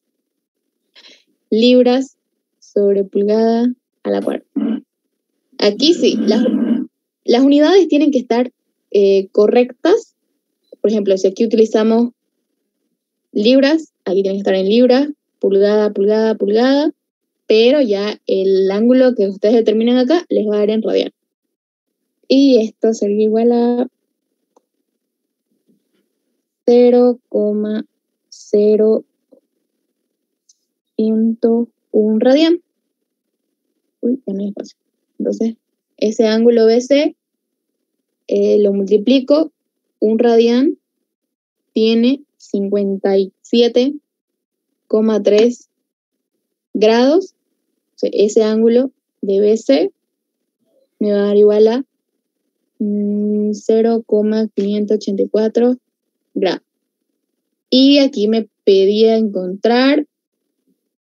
libras sobre pulgada a la cuarta. Aquí sí, las unidades tienen que estar correctas. Por ejemplo, si aquí utilizamos libras, aquí tienen que estar en libras, pulgada, pulgada, pulgada, pero ya el ángulo que ustedes determinen acá les va a dar en radian. Y esto sería igual a 0,0101 radian. Uy, ya no hay espacio. Entonces, ese ángulo BC lo multiplico, un radian tiene 57,3 grados. O sea, ese ángulo de BC me va a dar igual a 0,584 grados. Y aquí me pedía encontrar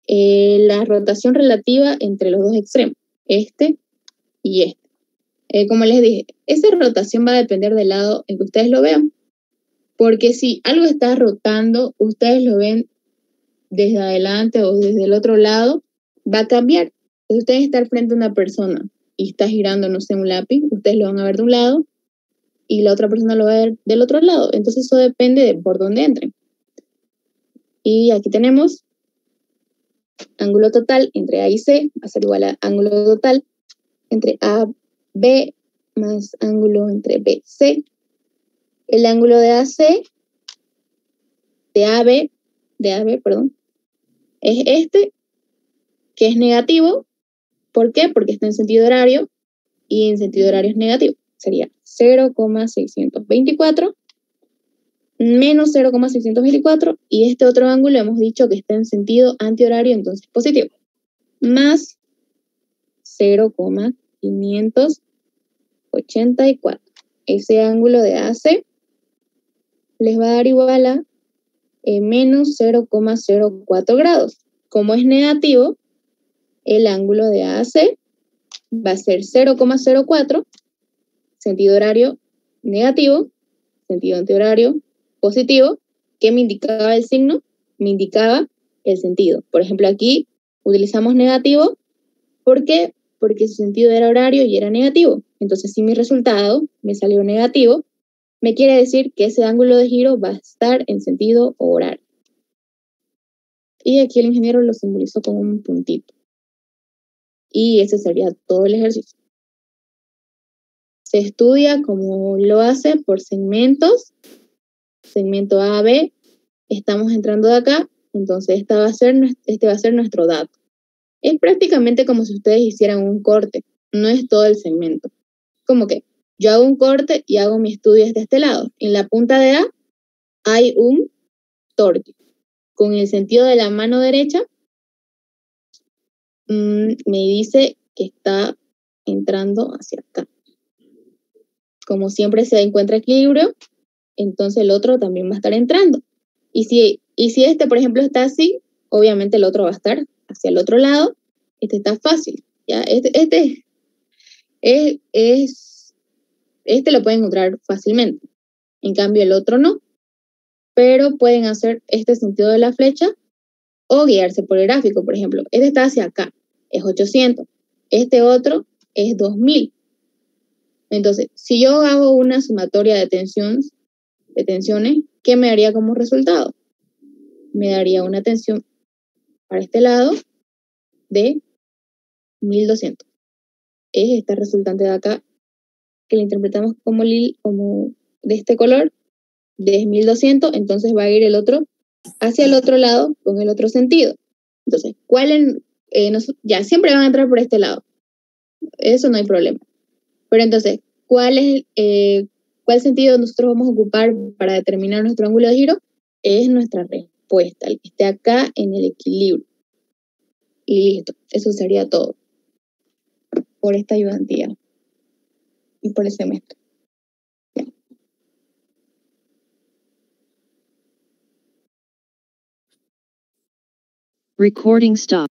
la rotación relativa entre los dos extremos, este y este. Como les dije, esa rotación va a depender del lado en que ustedes lo vean, porque si algo está rotando, ustedes lo ven desde adelante o desde el otro lado, va a cambiar. Si ustedes están frente a una persona y está girando, no sé, un lápiz, ustedes lo van a ver de un lado y la otra persona lo va a ver del otro lado. Entonces eso depende de por dónde entren. Y aquí tenemos ángulo total entre A y C, va a ser igual a ángulo total entre AB más ángulo entre BC. El ángulo de AC, de AB, es este, que es negativo. ¿Por qué? Porque está en sentido horario y en sentido horario es negativo. Sería 0,624 menos 0,624 y este otro ángulo hemos dicho que está en sentido antihorario, entonces positivo, más 0,584. Ese ángulo de AC les va a dar igual a menos 0,04 grados. Como es negativo, el ángulo de AC va a ser 0,04, sentido horario negativo, sentido antihorario positivo. ¿Qué me indicaba el signo? Me indicaba el sentido. Por ejemplo, aquí utilizamos negativo. ¿Por qué? Porque su sentido era horario y era negativo. Entonces, si mi resultado me salió negativo, me quiere decir que ese ángulo de giro va a estar en sentido horario. Y aquí el ingeniero lo simbolizó con un puntito. Y ese sería todo el ejercicio. Se estudia como lo hace por segmentos. Segmento A, B. Estamos entrando de acá. Entonces este va a ser nuestro dato. Es prácticamente como si ustedes hicieran un corte. No es todo el segmento. Como que yo hago un corte y hago mi estudio desde este lado. En la punta de A hay un torque. Con el sentido de la mano derecha, me dice que está entrando hacia acá. Como siempre se encuentra equilibrio, entonces el otro también va a estar entrando. Y si este, por ejemplo, está así, obviamente el otro va a estar hacia el otro lado. Este está fácil. ¿Ya? Este lo pueden encontrar fácilmente. En cambio, el otro no. Pero pueden hacer este sentido de la flecha o guiarse por el gráfico. Por ejemplo, este está hacia acá, es 800. Este otro es 2000. Entonces, si yo hago una sumatoria de tensiones, ¿qué me daría como resultado? Me daría una tensión para este lado de 1200. es esta resultante de acá, que la interpretamos como de este color, de 1200, entonces va a ir el otro hacia el otro lado con el otro sentido. Entonces, ya siempre van a entrar por este lado. Eso no hay problema. Pero entonces, ¿cuál sentido nosotros vamos a ocupar para determinar nuestro ángulo de giro? Es nuestra respuesta, el que esté acá en el equilibrio. Y listo, eso sería todo por esta ayudantía y por el semestre. Recording stop.